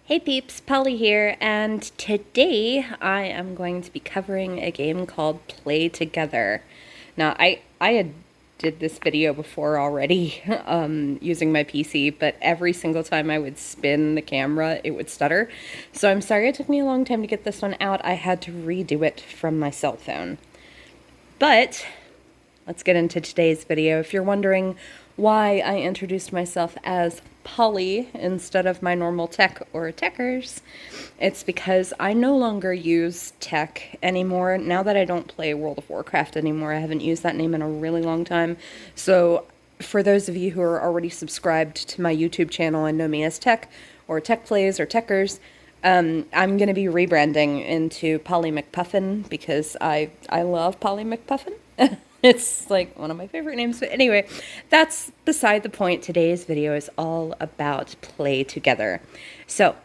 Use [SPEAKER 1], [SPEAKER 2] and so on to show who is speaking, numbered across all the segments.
[SPEAKER 1] Hey peeps, Polly here, and today I am going to be covering a game called Play Together. Now, I had did this video before already using my PC, but every single time I would spin the camera, it would stutter. So I'm sorry it took me a long time to get this one out. I had to redo it from my cell phone. But let's get into today's video. If you're wondering why I introduced myself as Polly instead of my normal tech or techers, it's because I no longer use tech anymore. Now that I don't play World of Warcraft anymore, I haven't used that name in a really long time. So for those of you who are already subscribed to my YouTube channel and know me as Tech or Tech Plays or Techers, I'm going to be rebranding into Polly McPuffin because I love Polly McPuffin. It's like one of my favorite names. But anyway, that's beside the point. Today's video is all about Play Together. So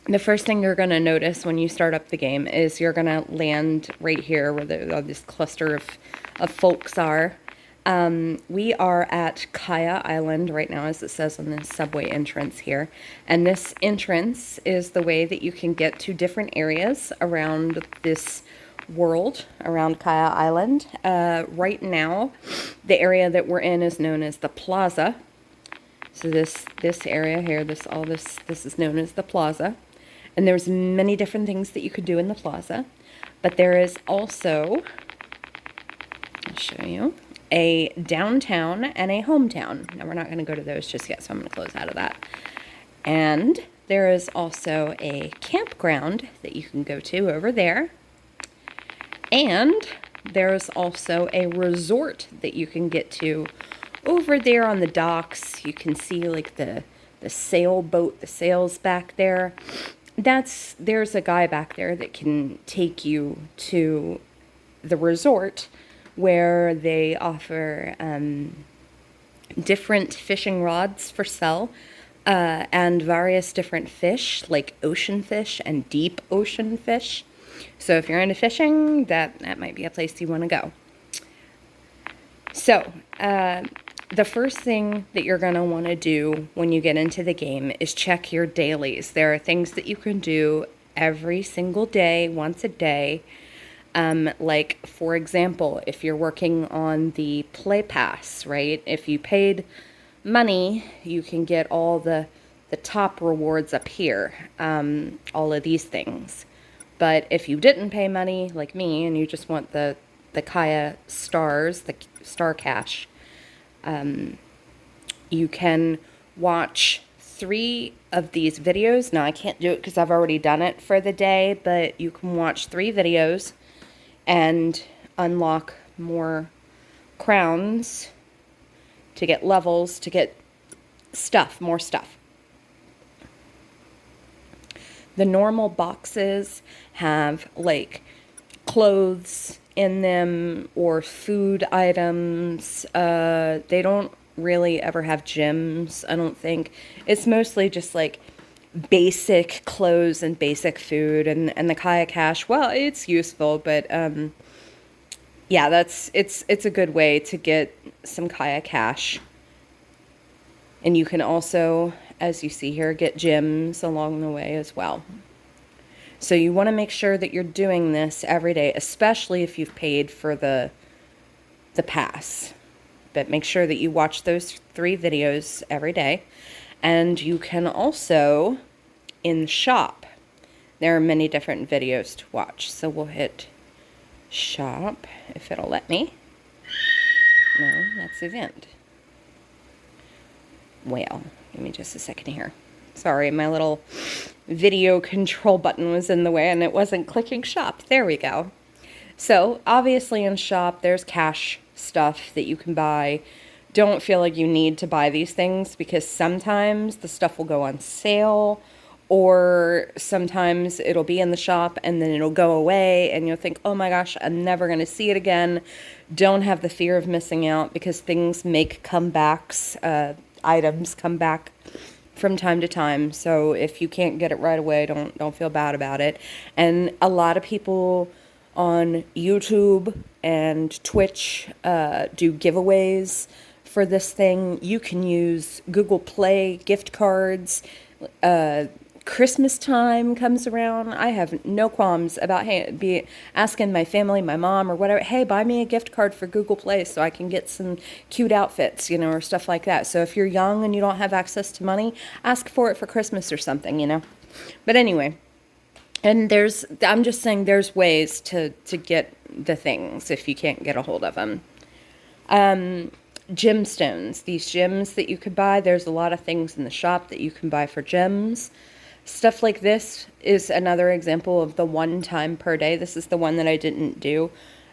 [SPEAKER 1] the first thing you're going to notice when you start up the game is you're going to land right here where this cluster of folks are. We are at Kaya Island right now, as it says on the subway entrance here. And this entrance is the way that you can get to different areas around this world, around Kaya Island. Right now, the area that we're in is known as the Plaza. So this area here, this is known as the Plaza. And there's many different things that you could do in the Plaza. But there is also, I'll show you, a downtown and a hometown. Now, we're not going to go to those just yet, so I'm going to close out of that. And there is also a campground that you can go to over there. And there's also a resort that you can get to over there on the docks. You can see like the sailboat, the sails back there. There's a guy back there that can take you to the resort where they offer different fishing rods for sale and various different fish, like ocean fish and deep ocean fish. So if you're into fishing, that might be a place you want to go. So the first thing that you're going to want to do when you get into the game is check your dailies. There are things that you can do every single day, once a day. Like, for example, if you're working on the Play Pass, right? If you paid money, you can get all the top rewards up here, all of these things. But if you didn't pay money, like me, and you just want the Kaya stars, the star cash, you can watch 3 of these videos. Now, I can't do it because I've already done it for the day, but you can watch 3 videos and unlock more crowns to get levels, to get stuff, more stuff. The normal boxes have like clothes in them or food items. They don't really ever have gyms, I don't think. It's mostly just like basic clothes and basic food, and the Kaya Cash, well, it's useful, but yeah, it's a good way to get some Kaya Cash. And you can also, as you see here, get gems along the way as well. So you want to make sure that you're doing this every day, especially if you've paid for the pass. But make sure that you watch those 3 videos every day. And you can also, in the shop, there are many different videos to watch. So we'll hit shop, if it'll let me. No, that's event. Well, give me just a second here. Sorry, my little video control button was in the way and it wasn't clicking shop. There we go. So obviously in shop, there's cash stuff that you can buy. Don't feel like you need to buy these things because sometimes the stuff will go on sale, or sometimes it'll be in the shop and then it'll go away and you'll think, oh my gosh, I'm never going to see it again. Don't have the fear of missing out because things make comebacks. Items come back from time to time. So if you can't get it right away, don't feel bad about it. And a lot of people on YouTube and Twitch do giveaways for this thing. You can use Google Play gift cards Christmas time comes around, I have no qualms about asking my family, my mom or whatever, hey, buy me a gift card for Google Play so I can get some cute outfits, or stuff like that. So if you're young and you don't have access to money, ask for it for Christmas or something. But anyway, and I'm just saying there's ways to get the things if you can't get a hold of them. Gemstones, these gems that you could buy, there's a lot of things in the shop that you can buy for gems. Stuff like this is another example of the 1 time per day. This is the one that I didn't do.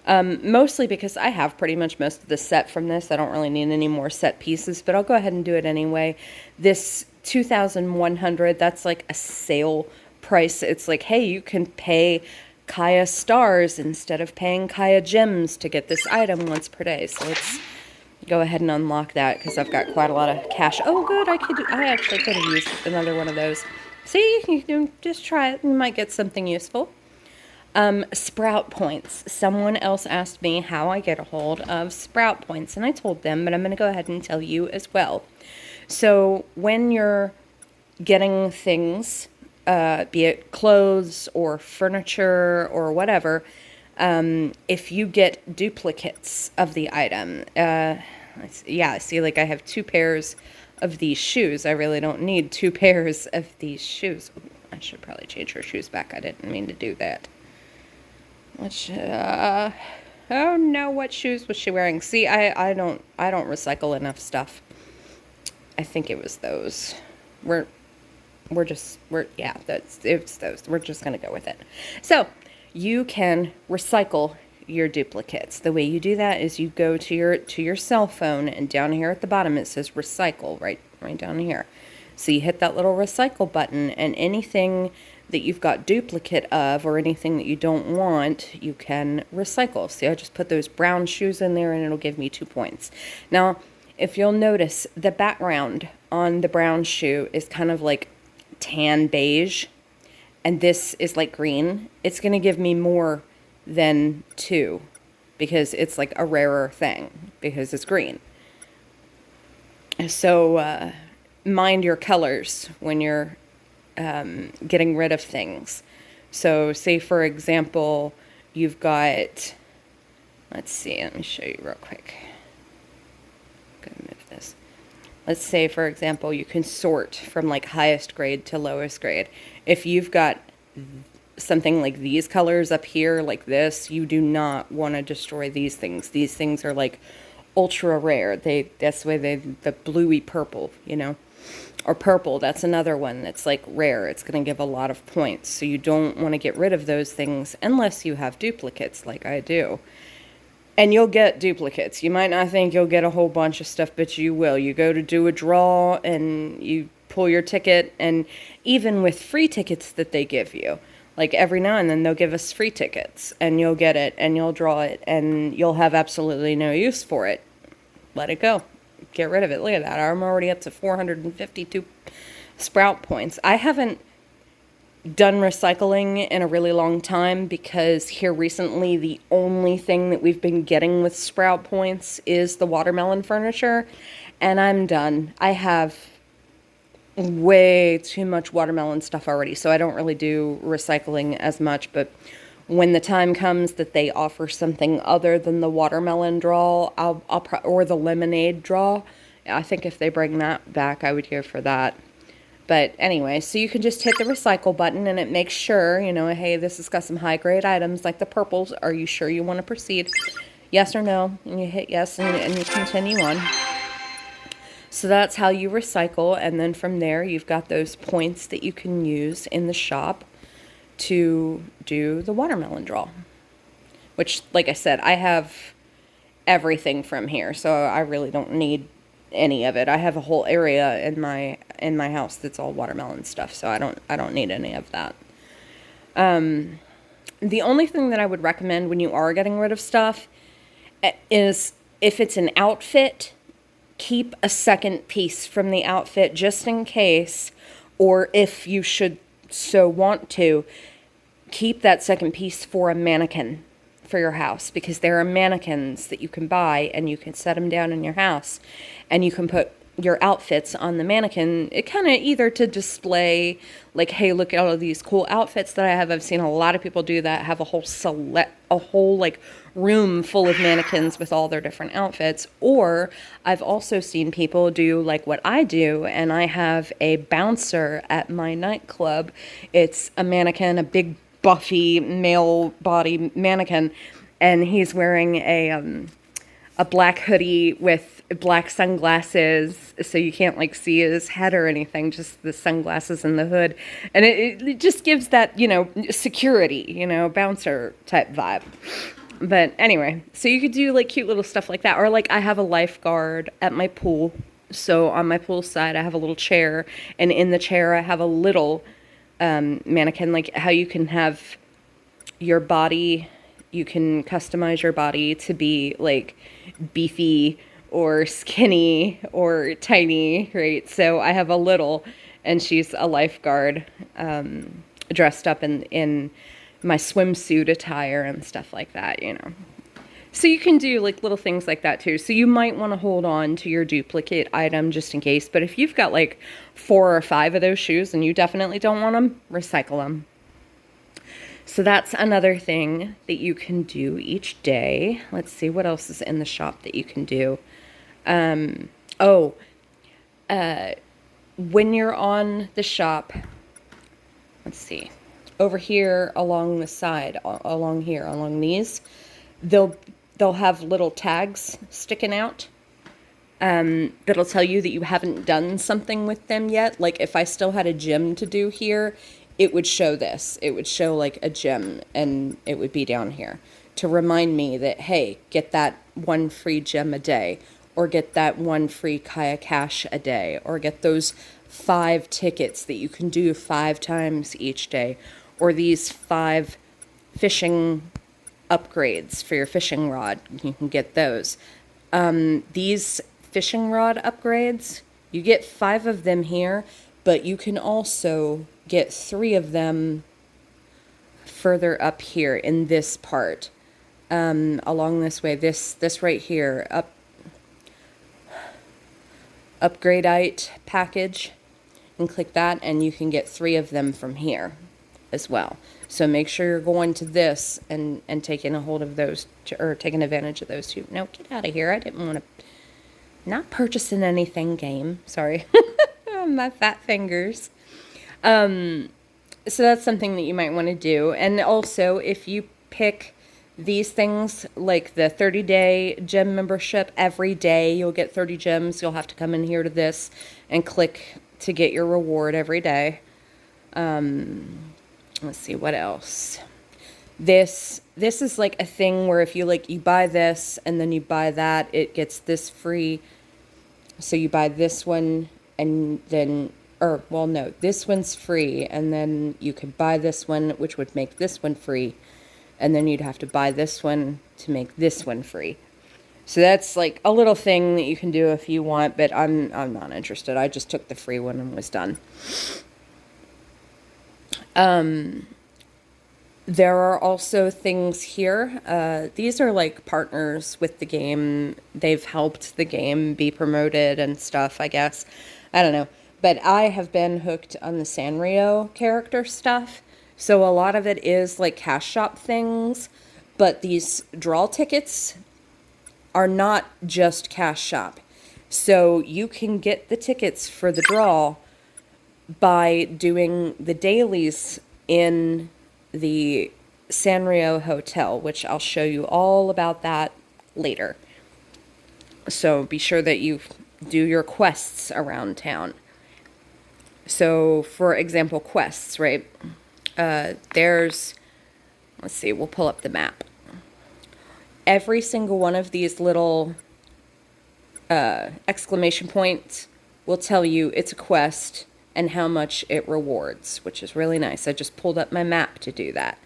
[SPEAKER 1] Mostly because I have pretty much most of the set from this. I don't really need any more set pieces, but I'll go ahead and do it anyway. This 2,100, that's like a sale price. It's like, hey, you can pay Kaya stars instead of paying Kaya gems to get this item once per day. So let's go ahead and unlock that because I've got quite a lot of cash. Oh, good. I actually could have used another one of those. See, you can just try it. You might get something useful. Sprout points. Someone else asked me how I get a hold of Sprout points, and I told them, but I'm going to go ahead and tell you as well. So when you're getting things, be it clothes or furniture or whatever, if you get duplicates of the item, see, like I have 2 pairs of these shoes. I really don't need 2 pairs of these shoes. I should probably change her shoes back. I didn't mean to do that. Oh no, what shoes was she wearing? See, I don't recycle enough stuff. I think it was those. It's those. We're just gonna go with it. So you can recycle your duplicates. The way you do that is you go to your cell phone, and down here at the bottom it says recycle, right down here. So you hit that little recycle button, and anything that you've got duplicate of or anything that you don't want, you can recycle. See, I just put those brown shoes in there and it'll give me 2 points. Now, if you'll notice, the background on the brown shoe is kind of like tan beige, and this is like green. It's going to give me more than 2 because it's like a rarer thing because it's green. So mind your colors when you're getting rid of things. So say for example you've got, let's see, let me show you real quick. I'm gonna move this. Let's say for example you can sort from like highest grade to lowest grade. If you've got something like these colors up here like this, you do not want to destroy these things. These things are like ultra rare. That's the way the bluey purple, or purple, that's another one that's like rare. It's going to give a lot of points. So you don't want to get rid of those things unless you have duplicates like I do. And you'll get duplicates. You might not think you'll get a whole bunch of stuff, but you will. You go to do a draw and you pull your ticket, and even with free tickets that they give you, like every now and then they'll give us free tickets, and you'll get it and you'll draw it and you'll have absolutely no use for it. Let it go. Get rid of it. Look at that. I'm already up to 452 Sprout points. I haven't done recycling in a really long time because here recently the only thing that we've been getting with Sprout points is the watermelon furniture, and I'm done. I have way too much watermelon stuff already, so I don't really do recycling as much. But when the time comes that they offer something other than the watermelon draw, or the lemonade draw, I think if they bring that back, I would go for that. But anyway, so you can just hit the recycle button and it makes sure, hey, this has got some high grade items like the purples. Are you sure you want to proceed? Yes or no? And you hit yes and you continue on. So that's how you recycle. And then from there, you've got those points that you can use in the shop to do the watermelon draw, which, like I said, I have everything from here, so I really don't need any of it. I have a whole area in my house that's all watermelon stuff, so I don't need any of that. The only thing that I would recommend when you are getting rid of stuff is if it's an outfit, keep a second piece from the outfit just in case, or if you should so want to, keep that second piece for a mannequin for your house, because there are mannequins that you can buy and you can set them down in your house and you can put your outfits on the mannequin, it kind of either to display like, hey, look at all of these cool outfits that I have. I've seen a lot of people do that, have a whole like room full of mannequins with all their different outfits. Or I've also seen people do like what I do, and I have a bouncer at my nightclub. It's a mannequin, a big buffy male body mannequin, and he's wearing a black hoodie with black sunglasses, so you can't like see his head or anything, just the sunglasses and the hood. And it just gives that, security, bouncer type vibe. But anyway, so you could do like cute little stuff like that. Or like I have a lifeguard at my pool. So on my pool side, I have a little chair, and in the chair, I have a little mannequin, like how you can have your body, you can customize your body to be like beefy or skinny or tiny, right? So I have a little, and she's a lifeguard, dressed up in my swimsuit attire and stuff like that, So you can do like little things like that too. So you might want to hold on to your duplicate item just in case. But if you've got like 4 or 5 of those shoes and you definitely don't want them, recycle them. So that's another thing that you can do each day. Let's see what else is in the shop that you can do. When you're on the shop, let's see, over here along the side, along these, they'll have little tags sticking out that'll tell you that you haven't done something with them yet. Like if I still had a gym to do here, it would show this. It would show like a gym, and it would be down here to remind me that, hey, get that 1 free gym a day, or get that 1 free Kaya Cash a day, or get those 5 tickets that you can do 5 times each day, or these 5 fishing upgrades for your fishing rod. You can get those. These fishing rod upgrades, you get 5 of them here, but you can also get 3 of them further up here in this part, along this way. This right here, upgradeite package, and click that, and you can get 3 of them from here as well. So make sure you're going to this and taking a hold of those, or taking advantage of those too. No, get out of here. I didn't want to. Not purchasing anything, game. Sorry. My fat fingers. So that's something that you might want to do. And also, if you pick these things, like the 30-day gym membership, every day you'll get 30 gems. You'll have to come in here to this and click to get your reward every day. Let's see, what else? This is like a thing where if you buy this and then you buy that, it gets this free. So you buy this one and then, this one's free, and then you could buy this one, which would make this one free, and then you'd have to buy this one to make this one free. So that's like a little thing that you can do if you want, but I'm not interested. I just took the free one and was done. There are also things here. These are like partners with the game. They've helped the game be promoted and stuff, I guess. I don't know. But I have been hooked on the Sanrio character stuff. So a lot of it is like cash shop things. But these draw tickets are not just cash shop. So you can get the tickets for the draw by doing the dailies in the Sanrio Hotel, which I'll show you all about that later. So be sure that you do your quests around town. So, for example, quests, right? Let's see, we'll pull up the map. Every single one of these little exclamation points will tell you it's a quest and how much it rewards, which is really nice. I just pulled up my map to do that.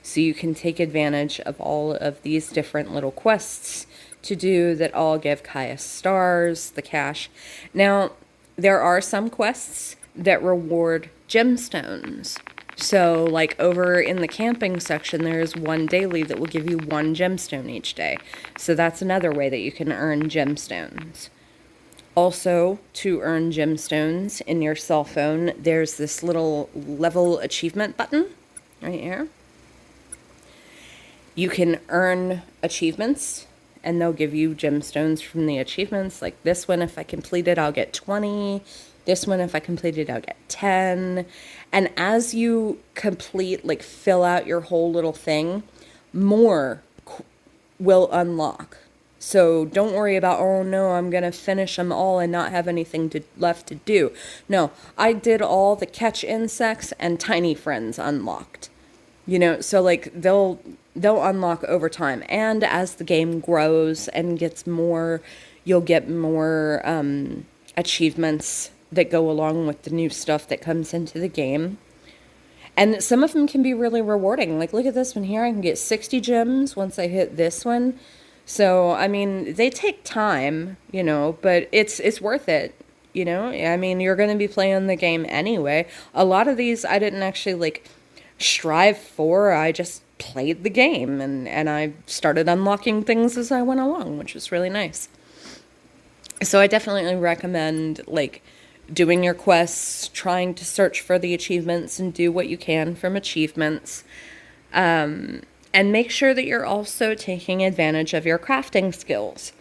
[SPEAKER 1] So you can take advantage of all of these different little quests to do that all give Kaya stars, the cash. Now, there are some quests that reward gemstones. So, like over in the camping section, there's one daily that will give you 1 gemstone each day. So that's another way that you can earn gemstones. Also, to earn gemstones in your cell phone, there's this little level achievement button right here. You can earn achievements, and they'll give you gemstones from the achievements. Like this one, if I complete it, I'll get 20. This one, if I complete it, I'll get 10. And as you complete, like fill out your whole little thing, more will unlock. So don't worry about, oh no, I'm going to finish them all and not have anything left to do. No, I did all the catch insects and tiny friends unlocked. You know, so like they'll unlock over time. And as the game grows and gets more, you'll get more achievements that go along with the new stuff that comes into the game. And some of them can be really rewarding. Like look at this one here. I can get 60 gems once I hit this one. So, I mean, they take time, you know, but it's worth it, you know? I mean, you're going to be playing the game anyway. A lot of these I didn't actually, like, strive for. I just played the game, and I started unlocking things as I went along, which was really nice. So I definitely recommend, like, doing your quests, trying to search for the achievements and do what you can from achievements. And make sure that you're also taking advantage of your crafting skills.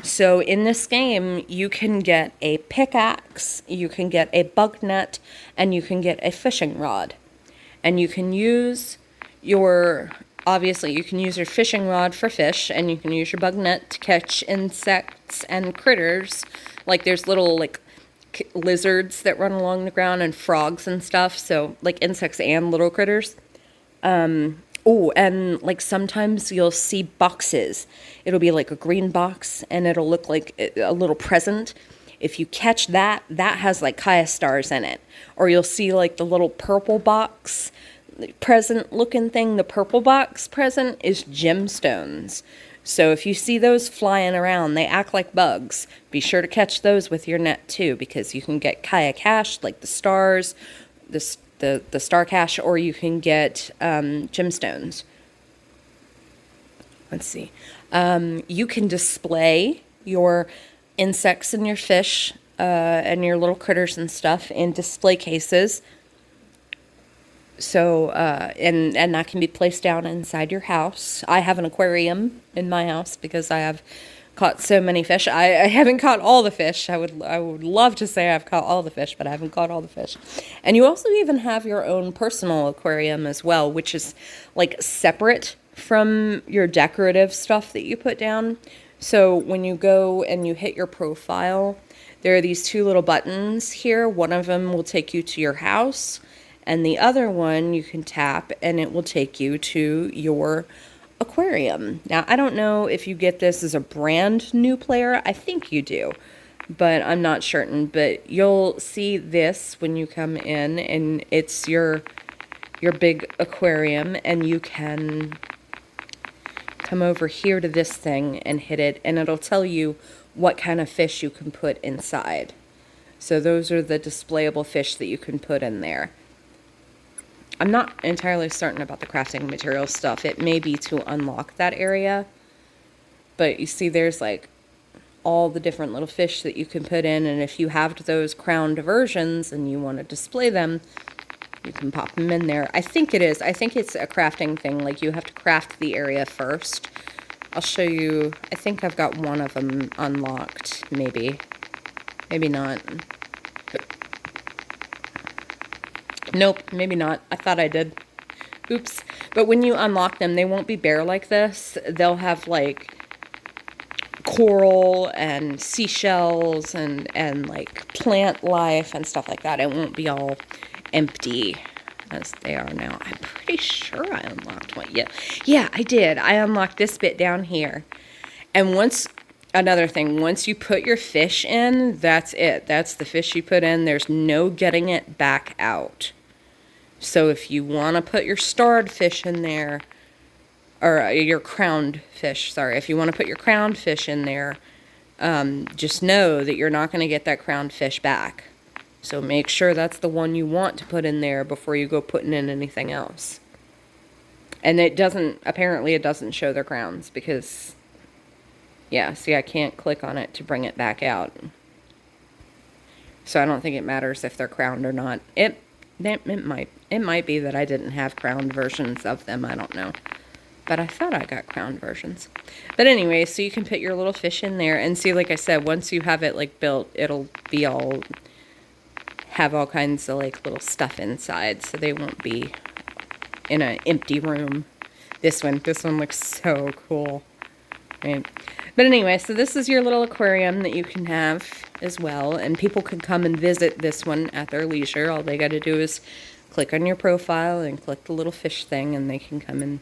[SPEAKER 1] So in this game, you can get a pickaxe, you can get a bug net, and you can get a fishing rod. And you can use obviously you can use your fishing rod for fish, and you can use your bug net to catch insects and critters. Like there's little like lizards that run along the ground and frogs and stuff. So like insects and little critters. Oh, and like sometimes you'll see boxes. It'll be like a green box and it'll look like a little present. If you catch that, that has like Kaya stars in it. Or you'll see like the little purple box present looking thing. The purple box present is gemstones. So if you see those flying around, they act like bugs. Be sure to catch those with your net too, because you can get Kaya cash, like the stars, the star cash, or you can get gemstones. Let's see. You can display your insects and your fish and your little critters and stuff in display cases. So, and that can be placed down inside your house. I have an aquarium in my house because I have caught so many fish. I haven't caught all the fish. I would love to say I've caught all the fish, but I haven't caught all the fish. And you also even have your own personal aquarium as well, which is like separate from your decorative stuff that you put down. So when you go and you hit your profile, there are these two little buttons here. One of them will take you to your house, and the other one you can tap and it will take you to your aquarium. Now, I don't know if you get this as a brand new player. I think you do, but I'm not certain. But you'll see this when you come in, and it's your big aquarium, and you can come over here to this thing and hit it, and it'll tell you what kind of fish you can put inside. So those are the displayable fish that you can put in there. I'm not entirely certain about the crafting material stuff. It may be to unlock that area. But you see there's like all the different little fish that you can put in. And if you have those crowned versions and you want to display them, you can pop them in there. I think it is. I think it's a crafting thing. Like you have to craft the area first. I'll show you. I think I've got one of them unlocked. Maybe. Maybe not. Nope, maybe not. I thought I did. Oops. But when you unlock them, they won't be bare like this. They'll have like coral and seashells and like plant life and stuff like that. It won't be all empty as they are now. I'm pretty sure I unlocked one. Yeah, I did. I unlocked this bit down here. And another thing, once you put your fish in, that's it. That's the fish you put in. There's no getting it back out. So if you want to put your starred fish in there, or your crowned fish, sorry, if you want to put your crowned fish in there, just know that you're not going to get that crowned fish back. So make sure that's the one you want to put in there before you go putting in anything else. And apparently it doesn't show their crowns because, yeah, see, I can't click on it to bring it back out. So I don't think it matters if they're crowned or not. It might be that I didn't have crowned versions of them. I don't know. But I thought I got crowned versions. But anyway, so you can put your little fish in there. And see, like I said, once you have it, like, built, it'll be all... have all kinds of, like, little stuff inside. So they won't be in an empty room. This one looks so cool. Right. But anyway, so this is your little aquarium that you can have as well. And people can come and visit this one at their leisure. All they got to do is click on your profile and click the little fish thing, and they can come in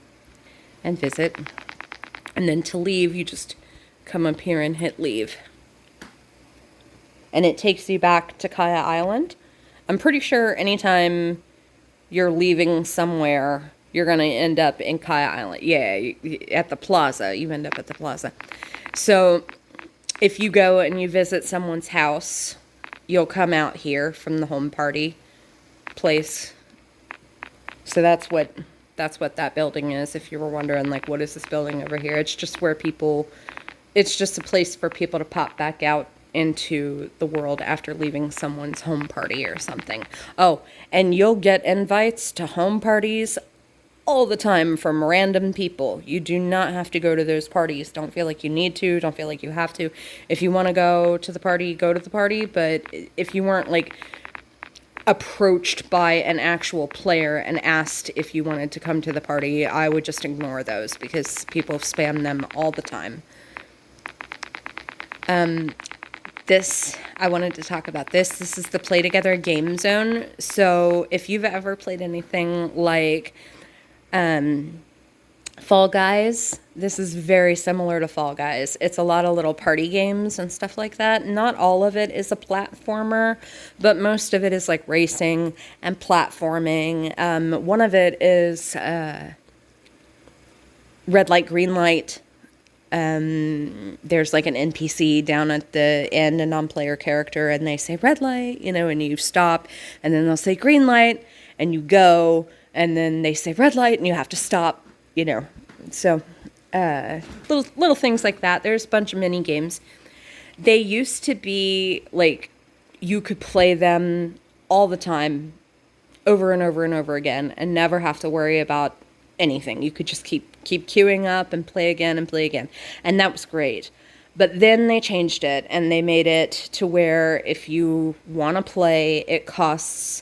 [SPEAKER 1] and visit. And then to leave, you just come up here and hit leave. And it takes you back to Kaya Island. I'm pretty sure anytime you're leaving somewhere, you're going to end up in Kaya Island. Yeah, at the plaza. You end up at the plaza. So if you go and you visit someone's house, you'll come out here from the home party place. So that's what that building is. If you were wondering, like, what is this building over here? It's just where people, it's just a place for people to pop back out into the world after leaving someone's home party or something. Oh, and you'll get invites to home parties all the time from random people. You do not have to go to those parties. Don't feel like you need to. Don't feel like you have to. If you want to go to the party, go to the party. But if you weren't, like, approached by an actual player and asked if you wanted to come to the party, I would just ignore those because people spam them all the time. I wanted to talk about this. This is the Play Together game zone. So if you've ever played anything like Fall Guys, this is very similar to Fall Guys. It's a lot of little party games and stuff like that. Not all of it is a platformer, but most of it is like racing and platforming. One of it is red light, green light. There's like an NPC down at the end, a non-player character, and they say red light, and you stop, and then they'll say green light, and you go, and then they say red light, and you have to stop, So, little things like that. There's a bunch of mini games. They used to be like you could play them all the time, over and over and over again, and never have to worry about anything. You could just keep queuing up and play again, and that was great. But then they changed it, and they made it to where if you want to play, it costs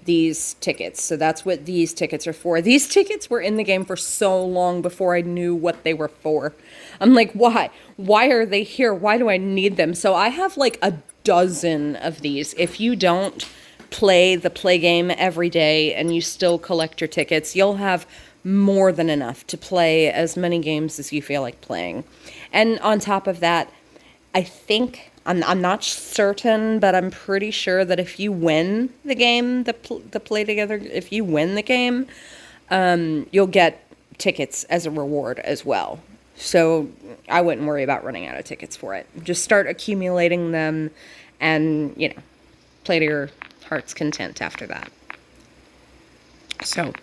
[SPEAKER 1] these tickets. So that's what these tickets are for. These tickets were in the game for so long before I knew what they were for. I'm like, why are they here? Why do I need them? So I have like a dozen of these. If you don't play the play game every day and you still collect your tickets, you'll have more than enough to play as many games as you feel like playing. And on top of that, I think, I'm not certain, but I'm pretty sure that if you win the game, the Play Together, if you win the game, you'll get tickets as a reward as well. So I wouldn't worry about running out of tickets for it. Just start accumulating them and, play to your heart's content after that. So,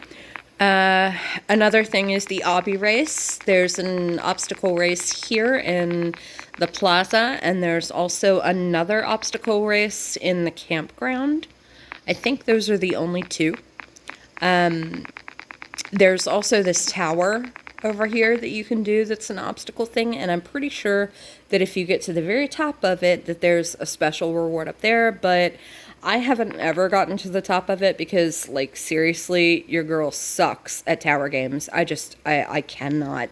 [SPEAKER 1] another thing is the obby race. There's an obstacle race here in the plaza, and there's also another obstacle race in the campground. I think those are the only two. There's also this tower over here that you can do that's an obstacle thing, and I'm pretty sure that if you get to the very top of it, that there's a special reward up there, but I haven't ever gotten to the top of it because, like, seriously, your girl sucks at tower games. I cannot.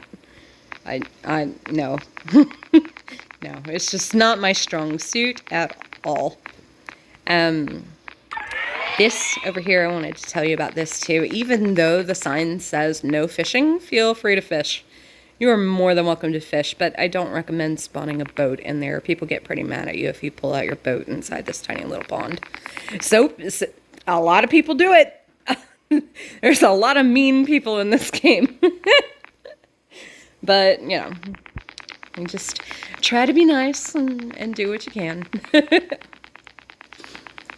[SPEAKER 1] No. No, it's just not my strong suit at all. This over here, I wanted to tell you about this too. Even though the sign says no fishing, feel free to fish. You are more than welcome to fish, but I don't recommend spawning a boat in there. People get pretty mad at you if you pull out your boat inside this tiny little pond. So, a lot of people do it. There's a lot of mean people in this game. But, you just try to be nice and do what you can.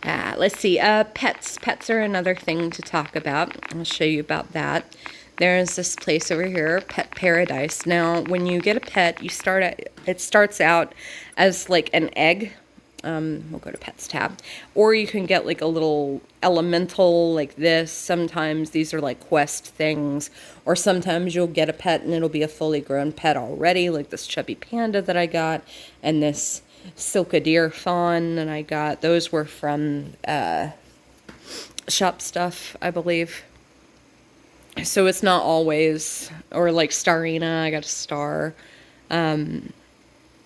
[SPEAKER 1] Let's see. Pets. Pets are another thing to talk about. I'll show you about that. There's this place over here, Pet Paradise. Now, when you get a pet, it starts out as like an egg, We'll go to pets tab. Or you can get like a little elemental like this. Sometimes these are like quest things. Or sometimes you'll get a pet and it'll be a fully grown pet already, like this chubby panda that I got and this Silkadeer fawn that I got. Those were from Shop Stuff, I believe. So it's not always, or like Starina, I got a star.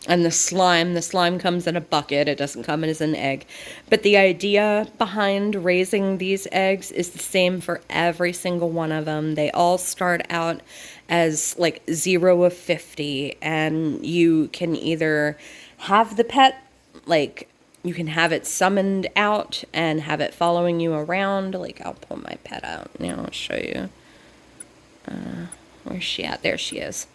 [SPEAKER 1] And the slime comes in a bucket. It doesn't come in as an egg. But the idea behind raising these eggs is the same for every single one of them. They all start out as like 0 of 50. And you can either have the pet, like you can have it summoned out and have it following you around. Like I'll pull my pet out now. I'll show you. Where's she at? There she is.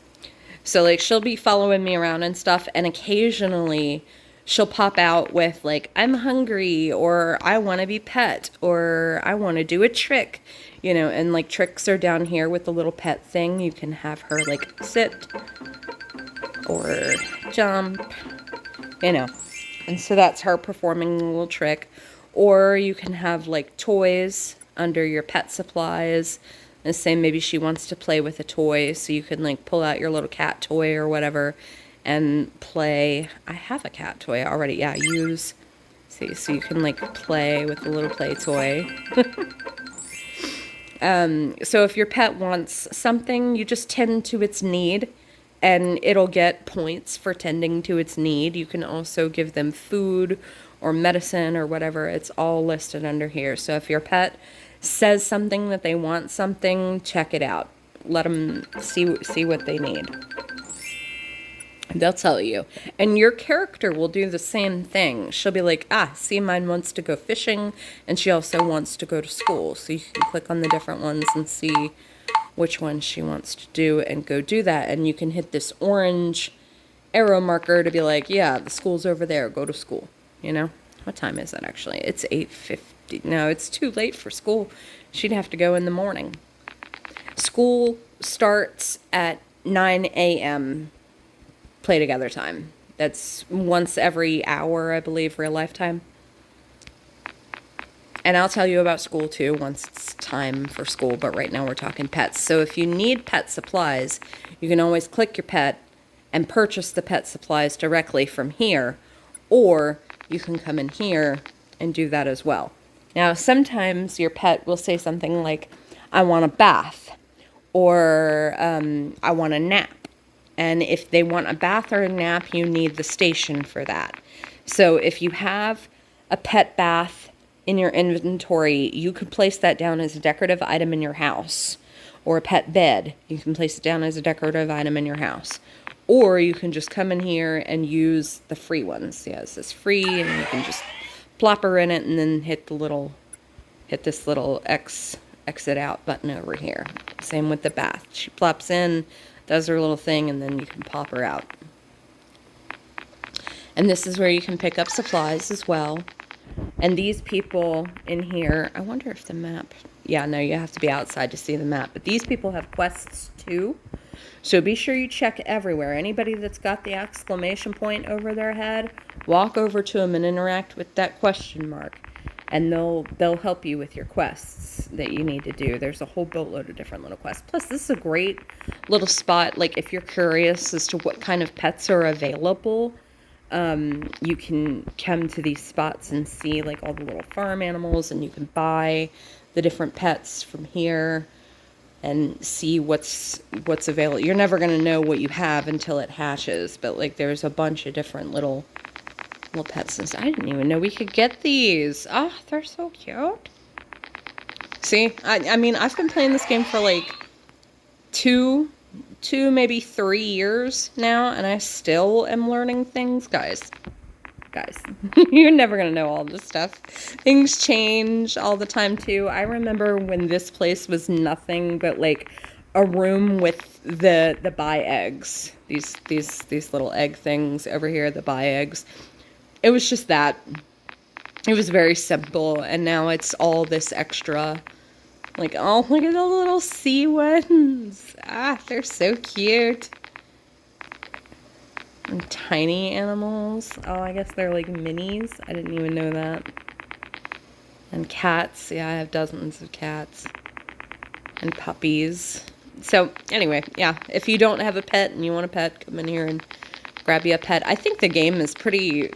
[SPEAKER 1] So, like, she'll be following me around and stuff, and occasionally she'll pop out with, like, I'm hungry, or I want to be pet, or I want to do a trick, you know, and, like, tricks are down here with the little pet thing. You can have her, like, sit, or jump, you know, and so that's her performing a little trick. Or you can have, like, toys under your pet supplies. And say maybe she wants to play with a toy, so you can like pull out your little cat toy or whatever and play. I have a cat toy already. Yeah, use. See, so you can like play with the little play toy. So if your pet wants something, you just tend to its need and it'll get points for tending to its need. You can also give them food or medicine or whatever. It's all listed under here. So if your pet says something that they want something, check it out. Let them see what they need. They'll tell you. And your character will do the same thing. She'll be like, see, mine wants to go fishing, and she also wants to go to school. So you can click on the different ones and see which one she wants to do and go do that. And you can hit this orange arrow marker to be like, yeah, the school's over there. Go to school. You know? What time is it actually? It's 8:50. No, it's too late for school. She'd have to go in the morning. School starts at 9 a.m. play together time. That's once every hour, I believe, real life time. And I'll tell you about school too once it's time for school, but right now we're talking pets. So if you need pet supplies, you can always click your pet and purchase the pet supplies directly from here, or you can come in here and do that as well. Now, sometimes your pet will say something like, I want a bath, or I want a nap. And if they want a bath or a nap, you need the station for that. So if you have a pet bath in your inventory, you could place that down as a decorative item in your house. Or a pet bed, you can place it down as a decorative item in your house. Or you can just come in here and use the free ones. Yeah, it says free, and you can just plop her in it and then hit this little exit out button over here. Same with the bath. She plops in, does her little thing, and then you can pop her out. And this is where you can pick up supplies as well. And these people in here, I wonder if the map, yeah, no, you have to be outside to see the map, but these people have quests too. So be sure you check everywhere. Anybody that's got the exclamation point over their head, walk over to them and interact with that question mark. And they'll help you with your quests that you need to do. There's a whole boatload of different little quests. Plus, this is a great little spot. Like, if you're curious as to what kind of pets are available, you can come to these spots and see, like, all the little farm animals. And you can buy the different pets from here and see what's available. You're never going to know what you have until it hatches, but like there's a bunch of different little pets. And I didn't even know we could get these. Oh, they're so cute. See, I mean, I've been playing this game for like two, maybe 3 years now, and I still am learning things. Guys, you're never going to know all this stuff. Things change all the time, too. I remember when this place was nothing but, like, a room with the buy eggs. These little egg things over here, the buy eggs. It was just that. It was very simple, and now it's all this extra. Like, oh, look at the little sea ones. They're so cute. And tiny animals. Oh, I guess they're like minis. I didn't even know that. And cats. Yeah, I have dozens of cats. And puppies. So, anyway, yeah. If you don't have a pet and you want a pet, come in here and grab you a pet. I think the game is pretty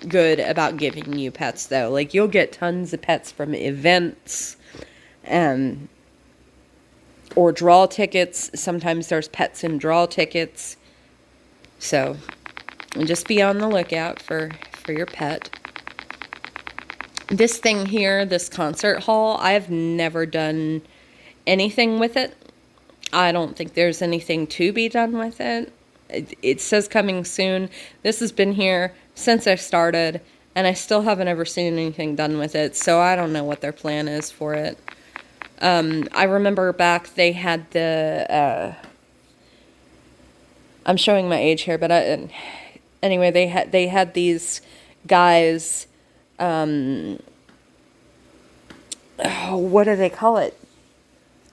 [SPEAKER 1] good about giving you pets, though. Like, you'll get tons of pets from events or draw tickets. Sometimes there's pets in draw tickets. So, just be on the lookout for your pet. This thing here, this concert hall, I've never done anything with it. I don't think there's anything to be done with it. It says coming soon. This has been here since I started, and I still haven't ever seen anything done with it, so I don't know what their plan is for it. I remember back they had the, I'm showing my age here, but anyway, they had these guys, what do they call it?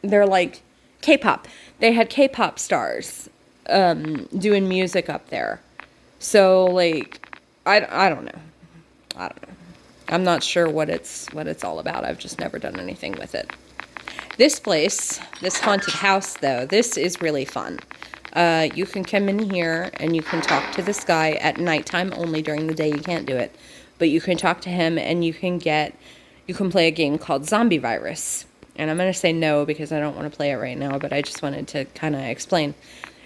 [SPEAKER 1] They're like K-pop. They had K-pop stars doing music up there. So like I don't know. I don't know. I'm not sure what it's all about. I've just never done anything with it. This place, this haunted house though, this is really fun. You can come in here and you can talk to this guy at nighttime only. During the day you can't do it. But you can talk to him and you can play a game called Zombie Virus. And I'm going to say no because I don't want to play it right now, but I just wanted to kind of explain.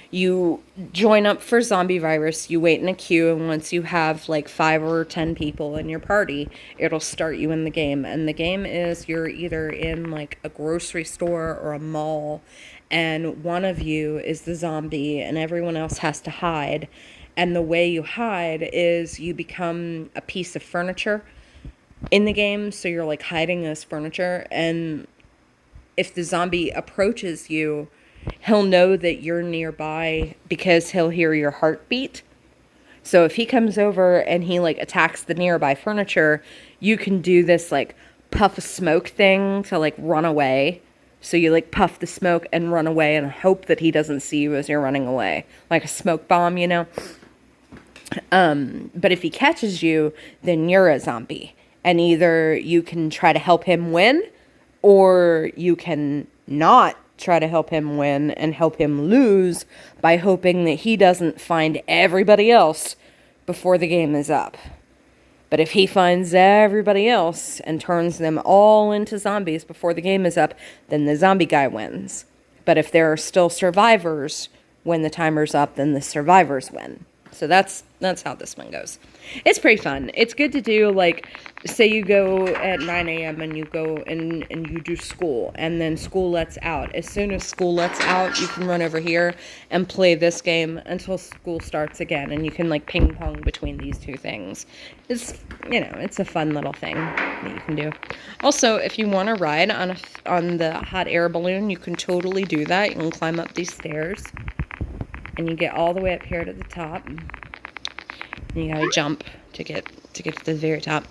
[SPEAKER 1] You join up for Zombie Virus, you wait in a queue, and once you have like 5 or 10 people in your party, it'll start you in the game. And the game is you're either in like a grocery store or a mall, and one of you is the zombie and everyone else has to hide. And the way you hide is you become a piece of furniture in the game, so you're like hiding as furniture, and if the zombie approaches you, he'll know that you're nearby because he'll hear your heartbeat. So if he comes over and he like attacks the nearby furniture, you can do this like puff of smoke thing to like run away. So you like puff the smoke and run away and hope that he doesn't see you as you're running away. Like a smoke bomb, you know? But if he catches you, then you're a zombie. And either you can try to help him win, or you can not try to help him win and help him lose by hoping that he doesn't find everybody else before the game is up. But if he finds everybody else and turns them all into zombies before the game is up, then the zombie guy wins. But if there are still survivors when the timer's up, then the survivors win. So that's how this one goes. It's pretty fun. It's good to do, like, say you go at 9 a.m. and you go and you do school, and then school lets out. As soon as school lets out, you can run over here and play this game until school starts again, and you can, like, ping pong between these two things. It's, you know, it's a fun little thing that you can do. Also, if you want to ride on the hot air balloon, you can totally do that. You can climb up these stairs, and you get all the way up here to the top. And you gotta jump to get to the very top.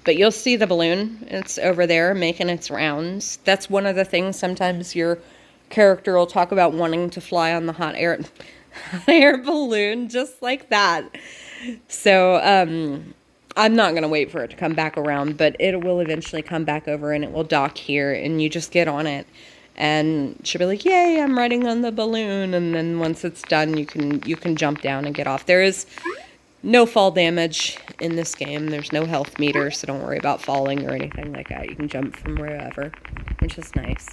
[SPEAKER 1] But you'll see the balloon. It's over there making its rounds. That's one of the things sometimes your character will talk about wanting to fly on the hot air balloon just like that. So I'm not going to wait for it to come back around, but it will eventually come back over and it will dock here and you just get on it. And she'll be like, yay, I'm riding on the balloon. And then once it's done, you can jump down and get off. There is no fall damage in this game. There's no health meter, so don't worry about falling or anything like that. You can jump from wherever, which is nice.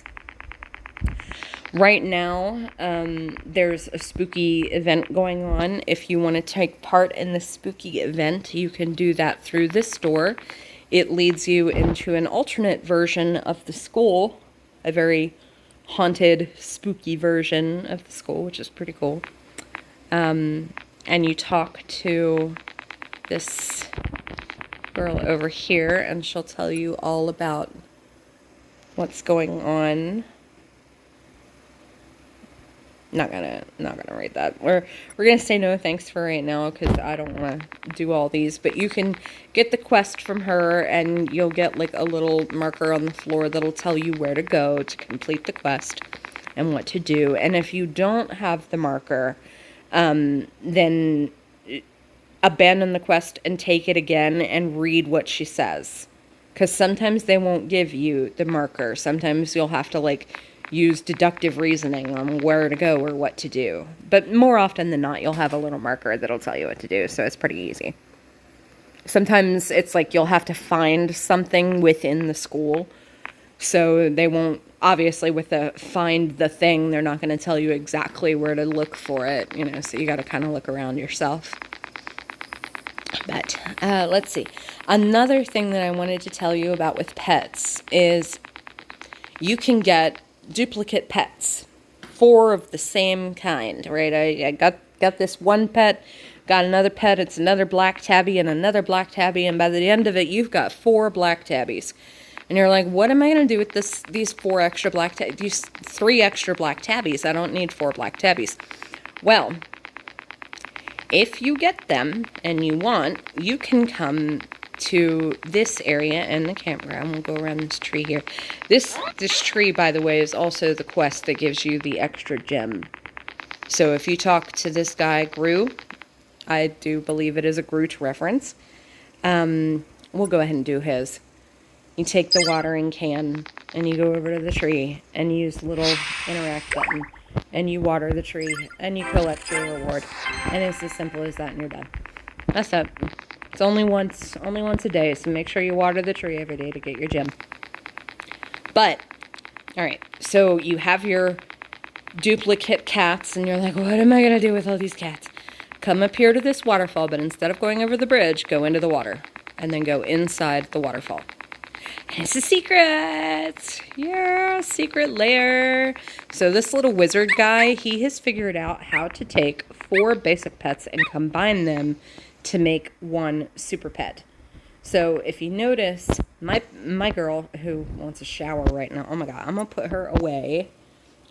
[SPEAKER 1] Right now, there's a spooky event going on. If you want to take part in the spooky event, you can do that through this door. It leads you into an alternate version of the school, a very haunted, spooky version of the school, which is pretty cool. And you talk to this girl over here, and she'll tell you all about what's going on. Not gonna read that. We're gonna say no thanks for right now because I don't want to do all these. But you can get the quest from her, and you'll get like a little marker on the floor that'll tell you where to go to complete the quest and what to do. And if you don't have the marker, then abandon the quest and take it again and read what she says. Because sometimes they won't give you the marker. Sometimes you'll have to, like, use deductive reasoning on where to go or what to do. But more often than not, you'll have a little marker that'll tell you what to do, so it's pretty easy. Sometimes it's like you'll have to find something within the school, so they won't, obviously with the find the thing, they're not going to tell you exactly where to look for it, you know, so you got to kind of look around yourself. But let's see. Another thing that I wanted to tell you about with pets is you can get duplicate pets, 4 of the same kind, right? I got this one pet, got another pet, it's another black tabby and another black tabby, and by the end of it, you've got 4 black tabbies. And you're like, what am I going to do with these 4 extra black tabbies? These 3 extra black tabbies? I don't need 4 black tabbies. Well, if you get them and you want, you can come to this area in the campground. We'll go around this tree here. This tree, by the way, is also the quest that gives you the extra gem. So if you talk to this guy, Gru, I do believe it is a Groot reference. We'll go ahead and do his. You take the watering can and you go over to the tree and use the little interact button and you water the tree and you collect your reward. And it's as simple as that and you're done. That's it. It's only once a day, so make sure you water the tree every day to get your gem. But, alright, so you have your duplicate cats and you're like, what am I going to do with all these cats? Come up here to this waterfall, but instead of going over the bridge, go into the water. And then go inside the waterfall. And it's a secret! Yeah, secret lair. So this little wizard guy, he has figured out how to take 4 basic pets and combine them to make 1 super pet. So if you notice, my girl who wants a shower right now, oh my god, I'm going to put her away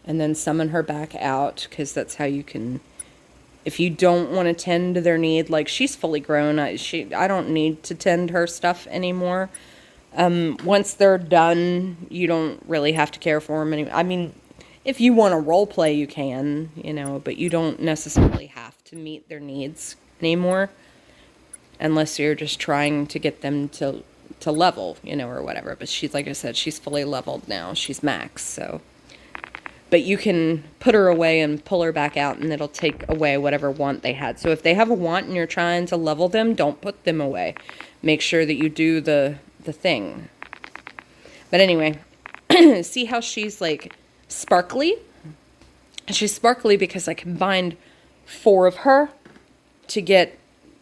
[SPEAKER 1] and then summon her back out, because that's how you can, if you don't want to tend to their need, like she's fully grown, I don't need to tend her stuff anymore. Once they're done, you don't really have to care for them anymore. I mean, if you want to role play, you can, you know, but you don't necessarily have to meet their needs anymore, unless you're just trying to get them to level, you know, or whatever. But she's, like I said, she's fully leveled now. She's max, so. But you can put her away and pull her back out, and it'll take away whatever want they had. So if they have a want and you're trying to level them, don't put them away. Make sure that you do the thing. But anyway, see how she's like sparkly? She's sparkly because I combined 4 of her to get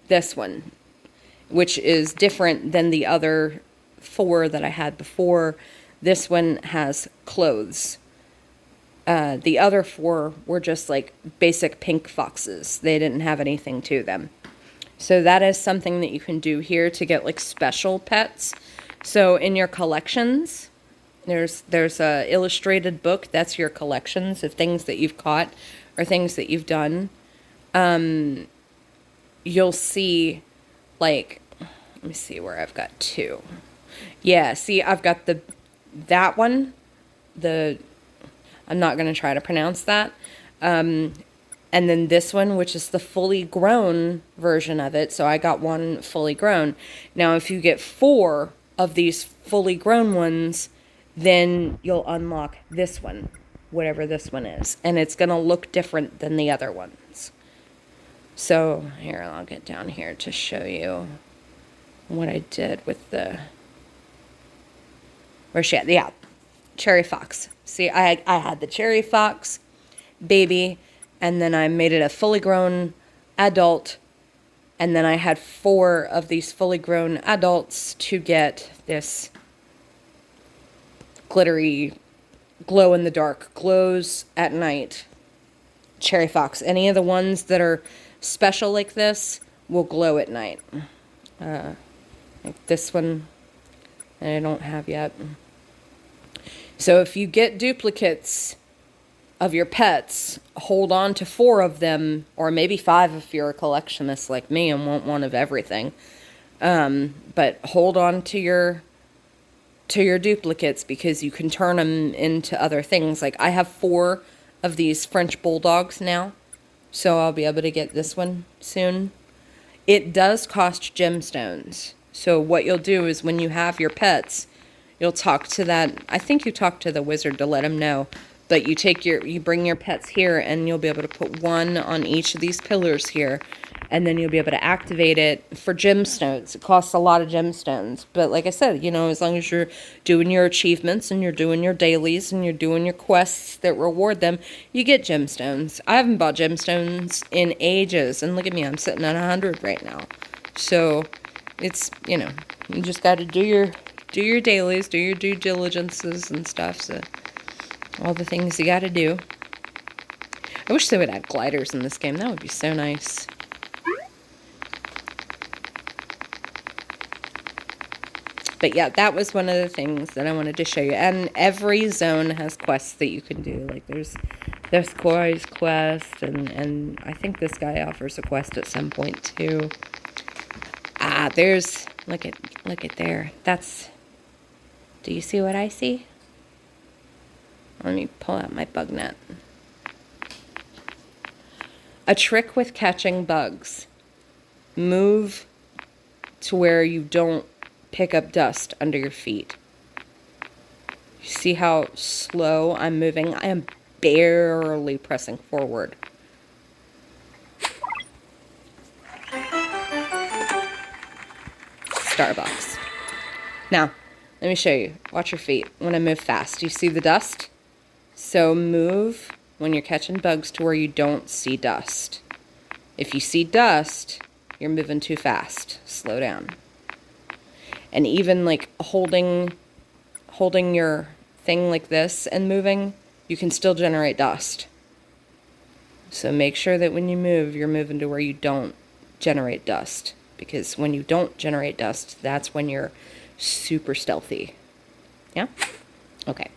[SPEAKER 1] this one, which is different than the other 4 that I had before. This one has clothes. The other 4 were just like basic pink foxes. They didn't have anything to them. So that is something that you can do here to get like special pets. So in your collections, there's a illustrated book. That's your collections of things that you've caught or things that you've done. You'll see, like, let me see where I've got 2. Yeah, see, I've got that one. I'm not going to try to pronounce that. And then this one, which is the fully grown version of it. So I got 1 fully grown. Now, if you get 4 of these fully grown ones, then you'll unlock this one, whatever this one is. And it's going to look different than the other ones. So here, I'll get down here to show you what I did with the... Where's she at? Yeah, Cherry Fox. See, I had the Cherry Fox baby, and then I made it a fully grown adult, and then I had 4 of these fully grown adults to get this glittery, glow-in-the-dark, glows at night Cherry Fox. Any of the ones that are special like this will glow at night. Like this one that I don't have yet. So if you get duplicates of your pets, hold on to 4 of them, or maybe 5 if you're a collectionist like me and want 1 of everything. But hold on to your duplicates, because you can turn them into other things. Like I have 4 of these French bulldogs now, so I'll be able to get this one soon. It does cost gemstones. So what you'll do is when you have your pets, you'll talk to that. I think you talk to the wizard to let him know. But you bring your pets here, and you'll be able to put one on each of these pillars here, and then you'll be able to activate it for gemstones. It costs a lot of gemstones, but like I said, as long as you're doing your achievements and you're doing your dailies and you're doing your quests that reward them, you get gemstones. I haven't bought gemstones in ages, and look at me, I'm sitting at 100 right now. So it's, you just got to do your dailies, do your due diligences and stuff. So all the things you gotta do. I wish they would add gliders in this game. That would be so nice. But yeah, that was one of the things that I wanted to show you. And every zone has quests that you can do. Like there's Corey's quest, and I think this guy offers a quest at some point too. There's look at there. Do you see what I see? Let me pull out my bug net. A trick with catching bugs. Move to where you don't pick up dust under your feet. You see how slow I'm moving? I am barely pressing forward. Starbucks. Now, let me show you. Watch your feet. When I move fast, you see the dust? So move when you're catching bugs to where you don't see dust. If you see dust, you're moving too fast. Slow down. And even like holding your thing like this and moving, you can still generate dust. So make sure that when you move, you're moving to where you don't generate dust. Because when you don't generate dust, that's when you're super stealthy. Yeah? Okay.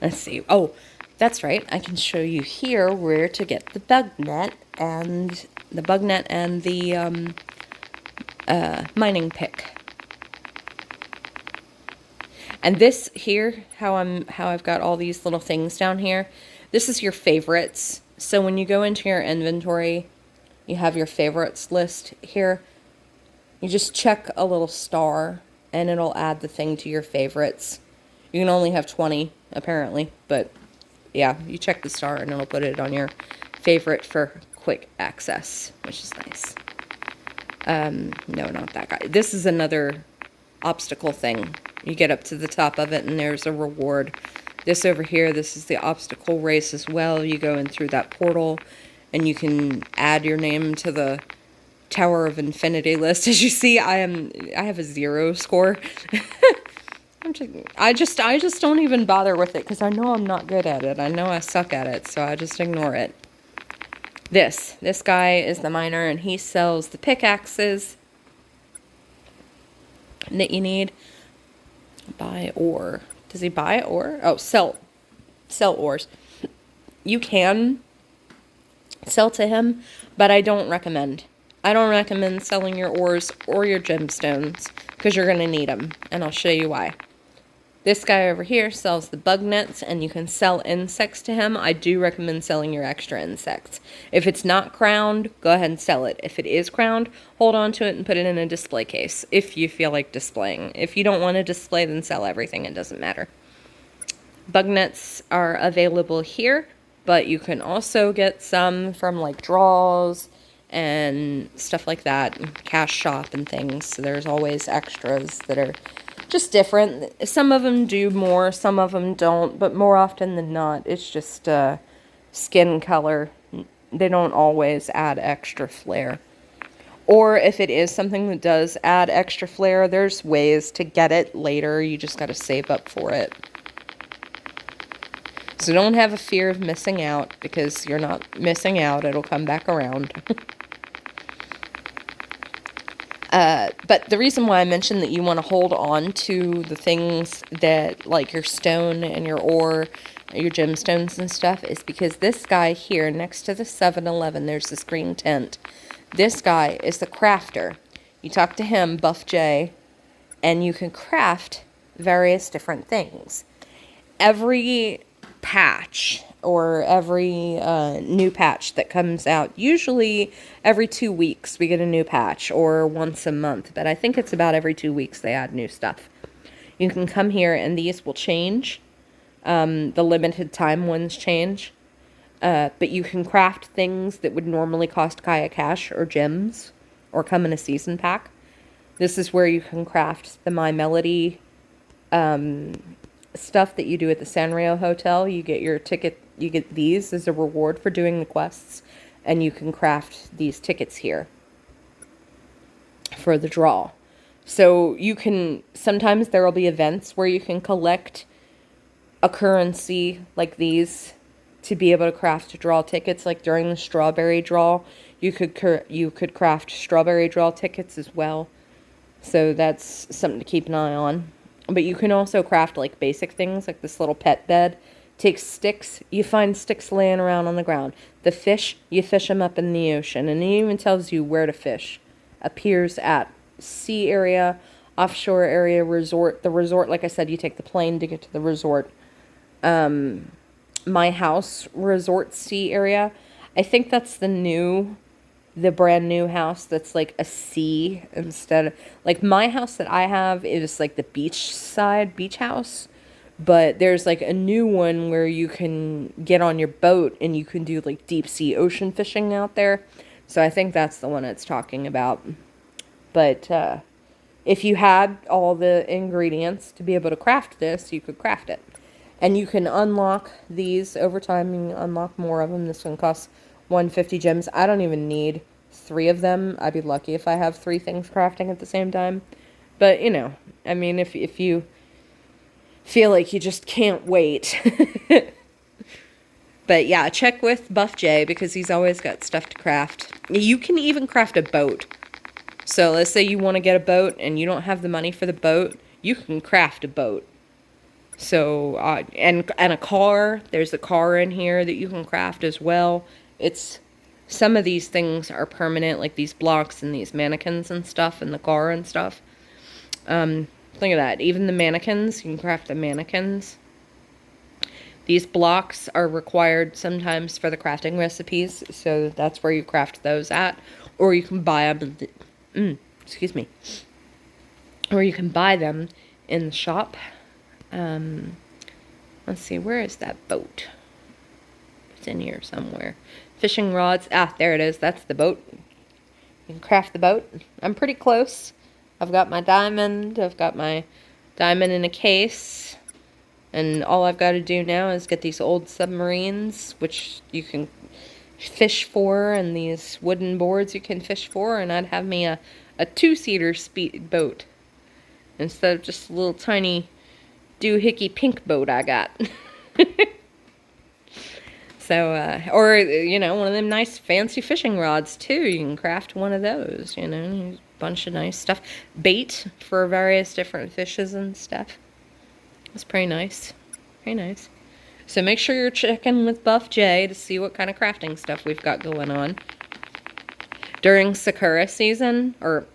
[SPEAKER 1] Let's see. Oh, that's right. I can show you here where to get the bug net and the mining pick. And this here, how I've got all these little things down here. This is your favorites. So when you go into your inventory, you have your favorites list here. You just check a little star and it'll add the thing to your favorites. You can only have 20 apparently, but yeah, you check the star and it'll put it on your favorite for quick access, which is nice. No, not that guy. This is another obstacle thing. You get up to the top of it and there's a reward. This over here, this is the obstacle race as well. You go in through that portal and you can add your name to the Tower of Infinity list. As you see, I have a 0 score. I just don't even bother with it because I know I'm not good at it. I know I suck at it, so I just ignore it. This guy is the miner, and he sells the pickaxes that you need. Buy ore. Does he buy ore? Oh, sell ores. You can sell to him, but I don't recommend. I don't recommend selling your ores or your gemstones because you're going to need them, and I'll show you why. This guy over here sells the bug nets, and you can sell insects to him. I do recommend selling your extra insects. If it's not crowned, go ahead and sell it. If it is crowned, hold on to it and put it in a display case if you feel like displaying. If you don't want to display, then sell everything. It doesn't matter. Bug nets are available here, but you can also get some from like draws and stuff like that, and cash shop and things. So there's always extras that are just different. Some of them do more, some of them don't, but more often than not, it's just skin color. They don't always add extra flair. Or if it is something that does add extra flair, there's ways to get it later. You just got to save up for it. So don't have a fear of missing out, because you're not missing out. It'll come back around. But the reason why I mentioned that you want to hold on to the things that, like your stone and your ore, your gemstones and stuff, is because this guy here next to the 7-Eleven, there's this green tent. This guy is the crafter. You talk to him, Buff J, and you can craft various different things. Every patch or every new patch that comes out. Usually every 2 weeks we get a new patch, or once a month, but I think it's about every 2 weeks they add new stuff. You can come here and these will change. The limited time ones change. But you can craft things that would normally cost Kaya Cash or gems or come in a season pack. This is where you can craft the My Melody stuff that you do at the Sanrio Hotel. You get your ticket, you get these as a reward for doing the quests, and you can craft these tickets here for the draw. So you can, sometimes there will be events where you can collect a currency like these to be able to craft draw tickets. Like during the strawberry draw, you could craft strawberry draw tickets as well. So that's something to keep an eye on. But you can also craft like basic things, like this little pet bed. Take sticks. You find sticks laying around on the ground. The fish, you fish them up in the ocean. And it even tells you where to fish. Appears at sea area, offshore area, resort. The resort, like I said, you take the plane to get to the resort. My house, resort sea area. I think that's the brand new house that's like a sea instead of, like my house that I have is like the beach house, but there's like a new one where you can get on your boat and you can do like deep sea ocean fishing out there. So I think that's the one it's talking about. But if you had all the ingredients to be able to craft this, you could craft it. And you can unlock these over time. You can unlock more of them. This one costs 150 gems. I don't even need 3 of them. I'd be lucky if I have 3 things crafting at the same time. But, you know, I mean, if you feel like you just can't wait. But yeah, check with Buff J because he's always got stuff to craft. You can even craft a boat. So let's say you want to get a boat and you don't have the money for the boat. You can craft a boat. So, and a car, there's a car in here that you can craft as well. Some of these things are permanent, like these blocks and these mannequins and stuff, and the car and stuff. Think of that. Even the mannequins, you can craft the mannequins. These blocks are required sometimes for the crafting recipes, so that's where you craft those at. Or you can buy them, excuse me. Or you can buy them in the shop. Let's see, where is that boat? It's in here somewhere. Fishing rods. Ah, there it is. That's the boat. You can craft the boat. I'm pretty close. I've got my diamond. I've got my diamond in a case. And all I've got to do now is get these old submarines, which you can fish for, and these wooden boards you can fish for, and I'd have me a 2-seater speed boat instead of just a little tiny doohickey pink boat I got. So, or, you know, one of them nice fancy fishing rods, too. You can craft one of those, you know, a bunch of nice stuff. Bait for various different fishes and stuff. It's pretty nice. Pretty nice. So make sure you're checking with Buff J to see what kind of crafting stuff we've got going on. During Sakura season, or,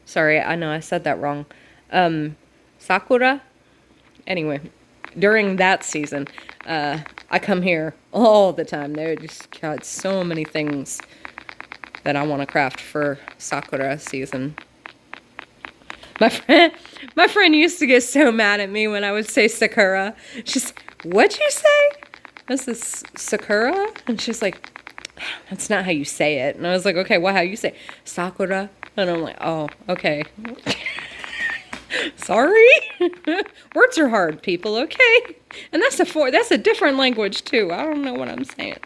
[SPEAKER 1] sorry, I know I said that wrong. Sakura? Anyway, during that season, I come here all the time. They just got so many things that I want to craft for Sakura season. My friend used to get so mad at me when I would say Sakura. She's, what'd you say? This is Sakura? And she's like, that's not how you say it. And I was like, okay, well, how you say it? Sakura? And I'm like, oh, okay. Sorry. Words are hard, people, okay? And that's a different language too. I don't know what I'm saying.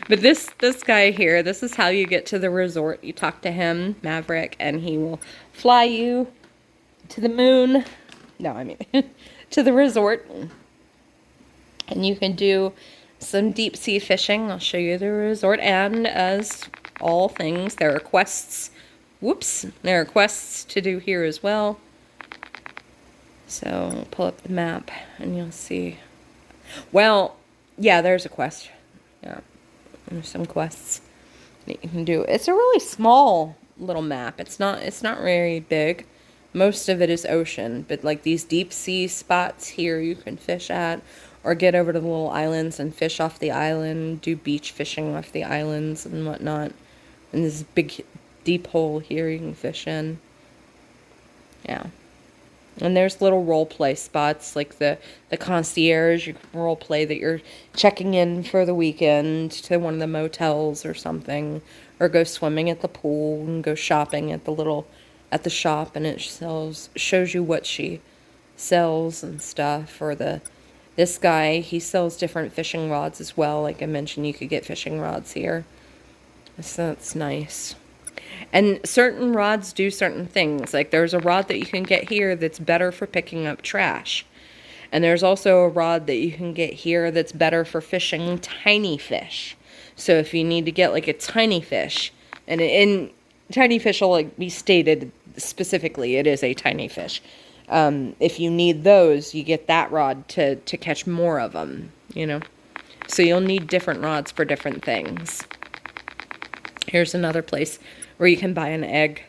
[SPEAKER 1] But this guy here, this is how you get to the resort. You talk to him, Maverick, and he will fly you to the moon. No, I mean to the resort. And you can do some deep sea fishing. I'll show you the resort. And as all things, there are quests. Whoops, there are quests to do here as well. So, pull up the map and you'll see. Well, yeah, there's a quest. Yeah, there's some quests that you can do. It's a really small little map. It's not very big. Most of it is ocean, but like these deep sea spots here you can fish at, or get over to the little islands and fish off the island, do beach fishing off the islands and whatnot. And this big deep hole here you can fish in. Yeah. And there's little role play spots like the concierge. You can role play that you're checking in for the weekend to one of the motels or something, or go swimming at the pool and go shopping at the shop, and it shows you what she sells and stuff. Or this guy, he sells different fishing rods as well. Like I mentioned, you could get fishing rods here. So that's nice. And certain rods do certain things. Like there's a rod that you can get here that's better for picking up trash. And there's also a rod that you can get here that's better for fishing tiny fish. So if you need to get like a tiny fish, and in tiny fish will like be stated specifically, it is a tiny fish. If you need those, you get that rod to catch more of them, you know. So you'll need different rods for different things. Here's another place where you can buy an egg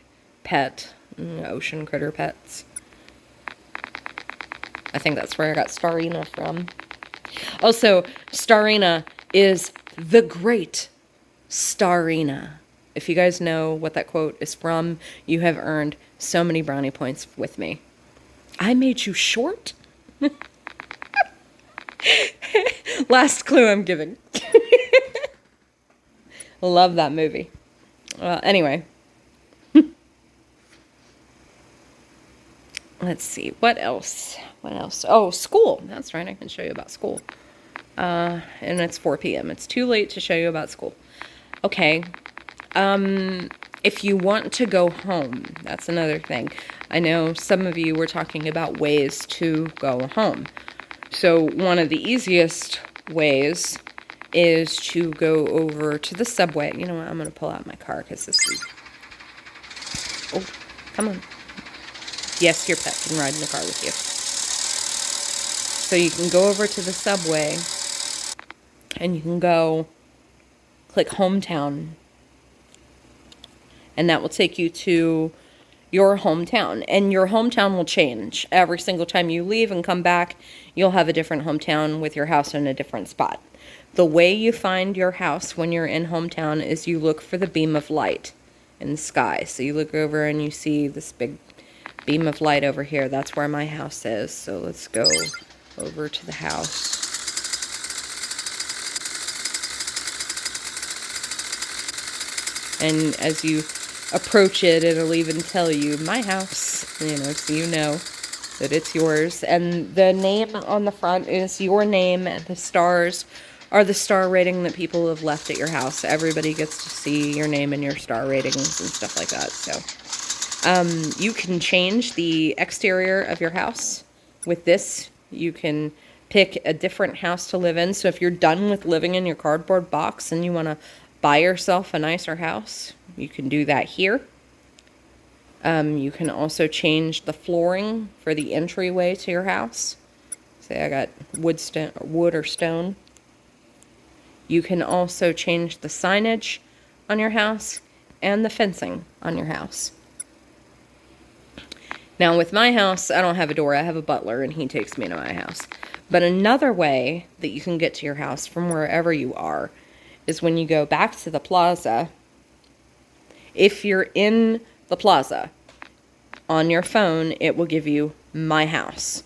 [SPEAKER 1] pet, Ocean Critter Pets. I think that's where I got Starina from. Also, Starina is the great Starina. If you guys know what that quote is from, you have earned so many brownie points with me. I made you short? Last clue I'm giving. Love that movie. Anyway. Let's see. What else? Oh, school. That's right. I can show you about school. And it's 4 p.m. It's too late to show you about school. Okay. If you want to go home, that's another thing. I know some of you were talking about ways to go home. So one of the easiest ways is to go over to the subway. You know what? I'm going to pull out my car because this is... Oh, come on. Yes, your pet can ride in the car with you. So you can go over to the subway and you can go click hometown. And that will take you to your hometown. And your hometown will change. Every single time you leave and come back, you'll have a different hometown with your house in a different spot. The way you find your house when you're in hometown is you look for the beam of light in the sky. So you look over and you see this big beam of light over here. That's where my house is. So let's go over to the house. And as you approach it, it'll even tell you, my house, you know, so you know that it's yours. And the name on the front is your name, and the stars are the star rating that people have left at your house. Everybody gets to see your name and your star ratings and stuff like that. So you can change the exterior of your house with this. You can pick a different house to live in. So if you're done with living in your cardboard box and you want to buy yourself a nicer house, you can do that here. You can also change the flooring for the entryway to your house. Say I got wood or stone. You can also change the signage on your house and the fencing on your house. Now with my house, I don't have a door. I have a butler and he takes me to my house. But another way that you can get to your house from wherever you are is when you go back to the plaza. If you're in the plaza, on your phone, it will give you my house.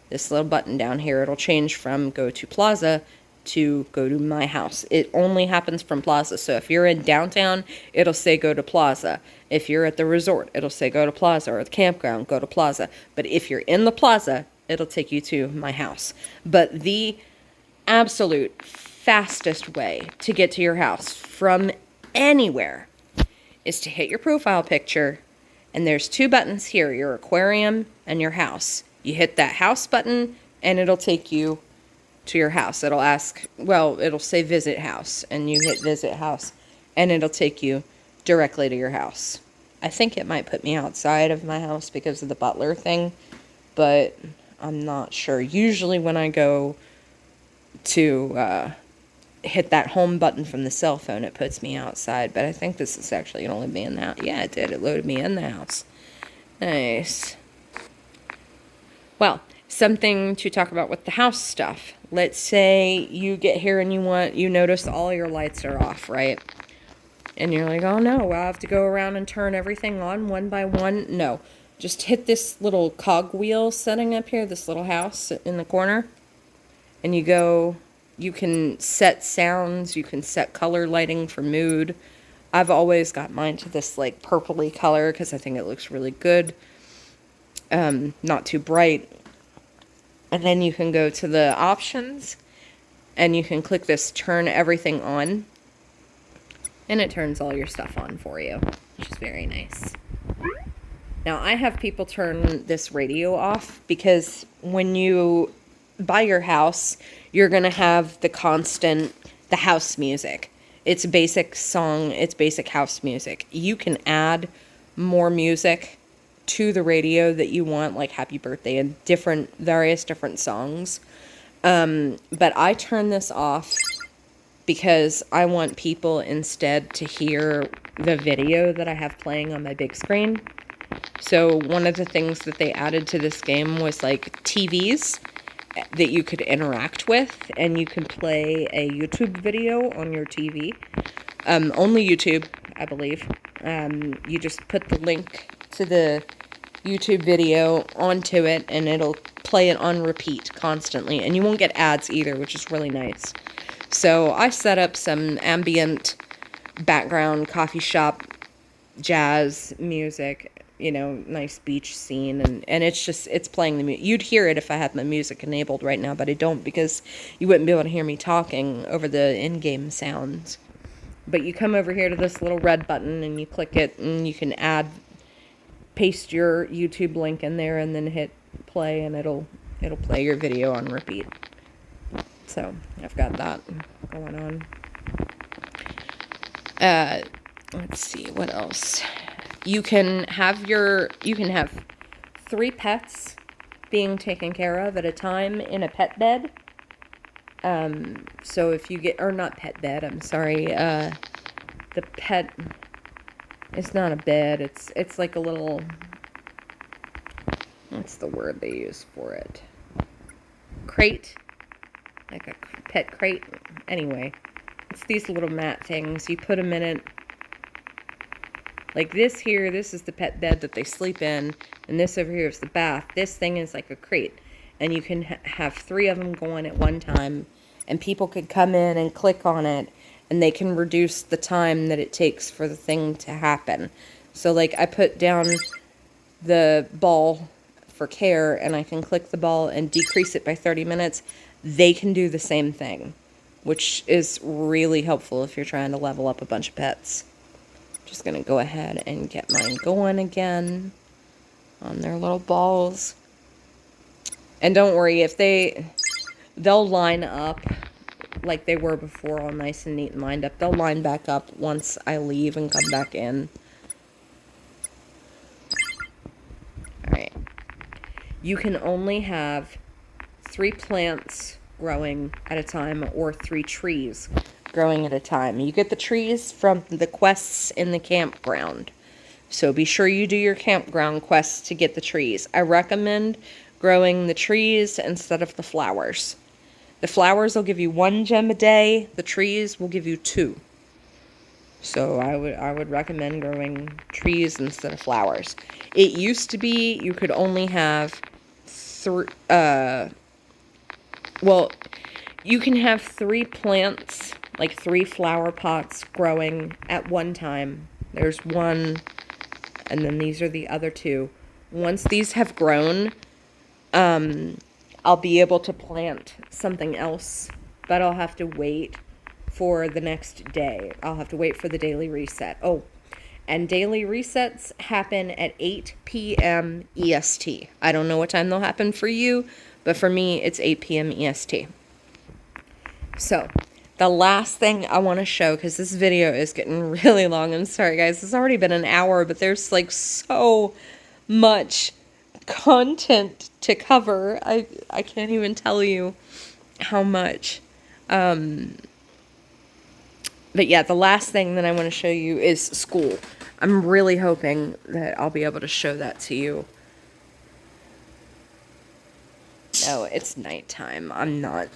[SPEAKER 1] This little button down here, it'll change from go to plaza to go to my house. It only happens from plaza. So if you're in downtown, it'll say go to plaza. If you're at the resort, it'll say go to plaza, or the campground, go to plaza. But if you're in the plaza, it'll take you to my house. But the absolute fastest way to get to your house from anywhere is to hit your profile picture, and there's 2 buttons here, your aquarium and your house. You hit that house button and it'll take you to your house. It'll ask, well, it'll say visit house, and you hit visit house and it'll take you directly to your house. I think it might put me outside of my house because of the butler thing, but I'm not sure. Usually when I go to hit that home button from the cell phone, it puts me outside, but I think this is actually going to let me in the house. Yeah, it did. It loaded me in the house. Nice. Well, something to talk about with the house stuff. Let's say you get here and you notice all your lights are off, right? And you're like, oh no, I have to go around and turn everything on one by one. No, just hit this little cogwheel setting up here, this little house in the corner. And you can set sounds, you can set color lighting for mood. I've always got mine to this like purpley color because I think it looks really good. Not too bright. And then you can go to the options and you can click this turn everything on. And it turns all your stuff on for you, which is very nice. Now, I have people turn this radio off because when you buy your house, you're going to have the house music. It's basic song, it's basic house music. You can add more music to the radio that you want, like Happy Birthday and various different songs. But I turn this off because I want people instead to hear the video that I have playing on my big screen. So one of the things that they added to this game was like TVs that you could interact with, and you can play a YouTube video on your TV. Only YouTube, I believe. You just put the link to the YouTube video onto it, and it'll play it on repeat constantly. And you won't get ads either, which is really nice. So I set up some ambient background coffee shop jazz music, nice beach scene, and it's playing the music. You'd hear it if I had my music enabled right now, but I don't because you wouldn't be able to hear me talking over the in-game sounds. But you come over here to this little red button and you click it, and you can paste your YouTube link in there and then hit play, and it'll play your video on repeat. So I've got that going on. Let's see, what else? You can have 3 pets being taken care of at a time in a pet bed. So if you not pet bed, I'm sorry, the pet, it's not a bed, it's like a little, what's the word they use for it? Crate? Like a pet crate? Anyway, it's these little mat things, you put them in it. Like this here, this is the pet bed that they sleep in, and this over here is the bath. This thing is like a crate, and you can have 3 of them going at one time, and people could come in and click on it, and they can reduce the time that it takes for the thing to happen. So like I put down the ball for care, and I can click the ball and decrease it by 30 minutes. They can do the same thing, which is really helpful if you're trying to level up a bunch of pets. Just gonna go ahead and get mine going again on their little balls. And don't worry, if they'll line up like they were before, all nice and neat and lined up. They'll line back up once I leave and come back in. Alright. You can only have 3 plants growing at a time, or 3 trees growing at a time. You get the trees from the quests in the campground. So be sure you do your campground quests to get the trees. I recommend growing the trees instead of the flowers. The flowers will give you 1 gem a day. The trees will give you 2. So I would recommend growing trees instead of flowers. It used to be you could only have you can have 3 plants, like 3 flower pots growing at one time. There's 1, and then these are the other 2. Once these have grown, I'll be able to plant something else, but I'll have to wait for the next day. I'll have to wait for the daily reset. Oh, and daily resets happen at 8 p.m. EST. I don't know what time they'll happen for you, but for me, it's 8 p.m. EST. So, the last thing I want to show, because this video is getting really long. I'm sorry, guys. It's already been an hour, but there's like so much content to cover. I can't even tell you how much. But yeah, the last thing that I want to show you is school. I'm really hoping that I'll be able to show that to you. Oh, it's nighttime. I'm not...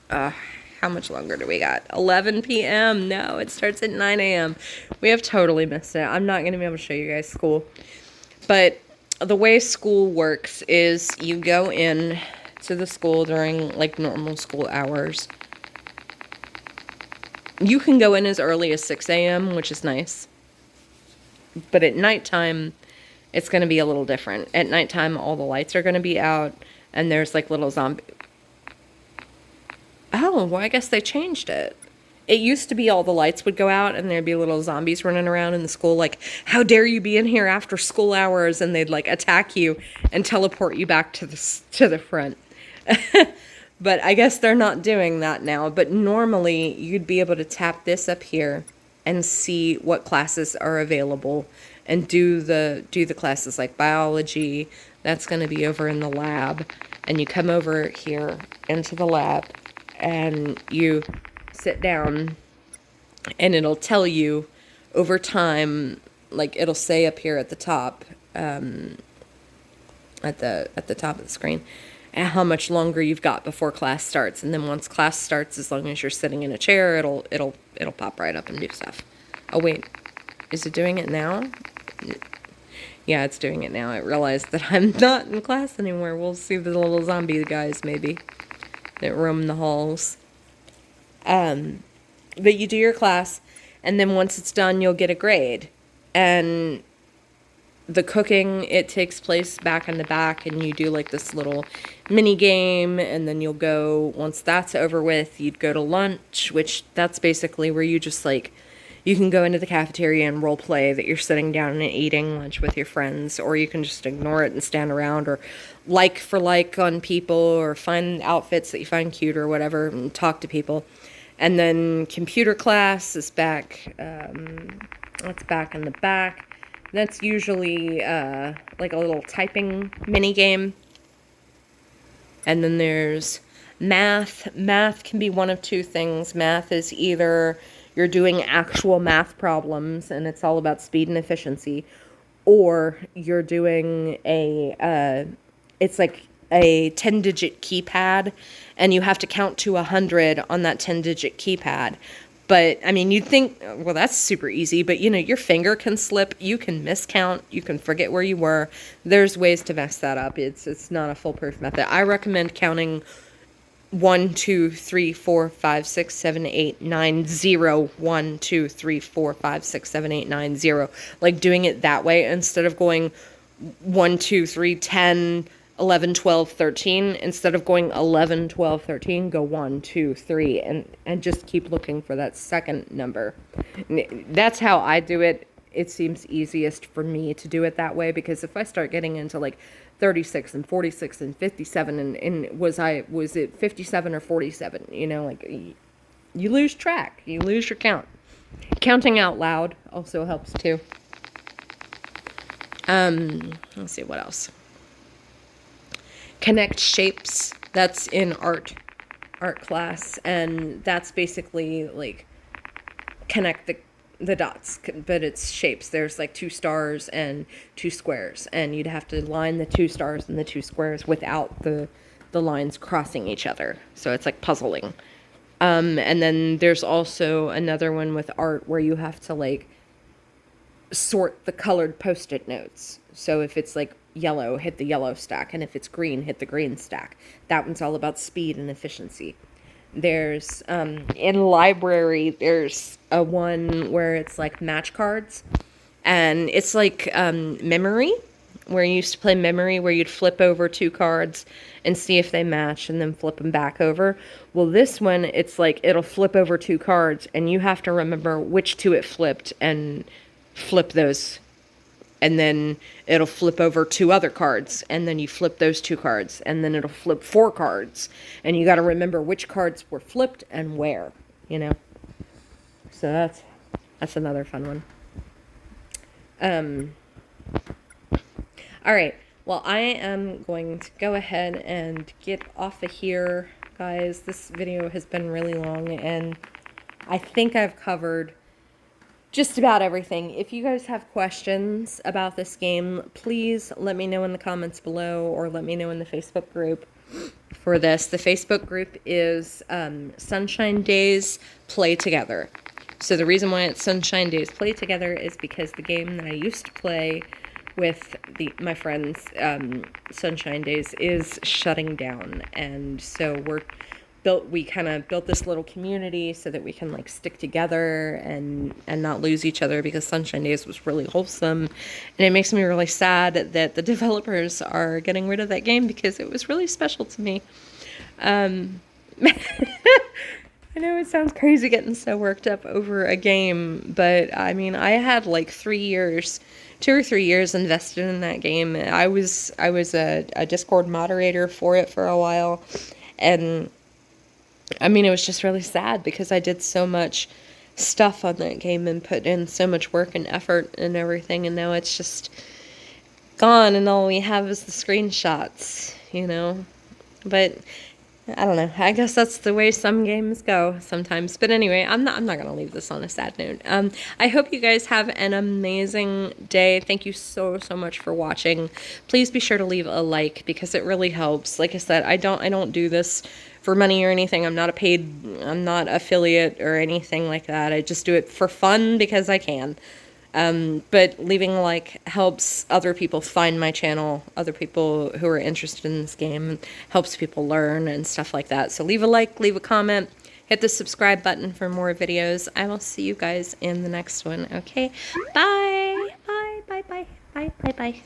[SPEAKER 1] how much longer do we got? 11 p.m. No, it starts at 9 a.m. We have totally missed it. I'm not going to be able to show you guys school. But the way school works is you go in to the school during, like, normal school hours. You can go in as early as 6 a.m., which is nice. But at nighttime, it's going to be a little different. At nighttime, all the lights are going to be out, and there's, like, little zombie... Oh, well, I guess they changed it. It used to be all the lights would go out and there'd be little zombies running around in the school like, how dare you be in here after school hours? And they'd like attack you and teleport you back to the front. But I guess they're not doing that now. But normally you'd be able to tap this up here and see what classes are available and do the classes like biology. That's going to be over in the lab. And you come over here into the lab and you sit down and it'll tell you over time, like it'll say up here at the top, at the top of the screen, how much longer you've got before class starts. And then once class starts, as long as you're sitting in a chair, it'll pop right up and do stuff. Oh wait, is it doing it now? Yeah, it's doing it now. I realized that I'm not in class anymore. We'll see the little zombie guys maybe that roam the halls. But you do your class, and then once it's done, you'll get a grade. And the cooking, it takes place back in the back, and you do like this little mini game, and then you'll go, once that's over with, you'd go to lunch, which that's basically where you just like, you can go into the cafeteria and role play that you're sitting down and eating lunch with your friends, or you can just ignore it and stand around, or like for like on people, or find outfits that you find cute or whatever, and talk to people. And then computer class is back, that's back in the back. That's usually like a little typing mini game. And then there's math. Math can be one of two things. Math is either you're doing actual math problems and it's all about speed and efficiency, or you're doing it's like a 10-digit keypad, and you have to count to 100 on that 10-digit keypad. But, I mean, you'd think, well, that's super easy, but, you know, your finger can slip, you can miscount, you can forget where you were. There's ways to mess that up. It's not a foolproof method. I recommend counting 1, 2, 3, 4, 5, 6, 7, 8, 9, 0. 1, 2, 3, 4, 5, 6, 7, 8, 9, 0. Like doing it that way instead of going 1, 2, 3, 10, 11, 12, 13. Instead of going 11, 12, 13, go 1, 2, 3, and just keep looking for that second number. That's how I do it. It seems easiest for me to do it that way, because if I start getting into like 36 and 46 and 57 and was it 57 or 47, you know, like you lose track, you lose your count. Counting out loud also helps too. Let's see what else. Connect shapes, that's in art class, and that's basically like connect the dots, but it's shapes. There's like 2 stars and 2 squares, and you'd have to line the 2 stars and the 2 squares without the lines crossing each other. So it's like puzzling. And then there's also another one with art where you have to like sort the colored Post-it notes. So if it's like yellow, hit the yellow stack, and if it's green, hit the green stack. That one's all about speed and efficiency. There's in library, there's a one where it's like match cards, and it's like memory, where you used to play memory, where you'd flip over 2 cards and see if they match and then flip them back over. Well, this one, it's like it'll flip over 2 cards and you have to remember which 2 it flipped and flip those. And then it'll flip over 2 other cards, and then you flip those 2 cards, and then it'll flip 4 cards, and you got to remember which cards were flipped and where, you know. So that's another fun one. All right. Well, I am going to go ahead and get off of here, guys. This video has been really long, and I think I've covered just about everything. If you guys have questions about this game, please let me know in the comments below, or let me know in the Facebook group. for this. The Facebook group is Sunshine Days Play Together. So the reason why it's Sunshine Days Play Together is because the game that I used to play with my friends, Sunshine Days, is shutting down. And so we kind of built this little community so that we can like stick together and not lose each other, because Sunshine Days was really wholesome. And it makes me really sad that the developers are getting rid of that game, because it was really special to me. I know it sounds crazy getting so worked up over a game, but I mean, I had like 2 or 3 years invested in that game. I was a Discord moderator for it for a while, and I mean, it was just really sad because I did so much stuff on that game and put in so much work and effort and everything, and now it's just gone, and all we have is the screenshots, you know? But I don't know. I guess that's the way some games go sometimes. But anyway, I'm not going to leave this on a sad note. I hope you guys have an amazing day. Thank you so much for watching. Please be sure to leave a like, because it really helps. Like I said, I don't do this for money or anything. I'm not affiliate or anything like that. I just do it for fun because I can. But leaving a like helps other people find my channel, other people who are interested in this game, helps people learn and stuff like that. So leave a like, leave a comment, hit the subscribe button for more videos. I will see you guys in the next one. Okay, bye, bye, bye, bye, bye, bye, bye.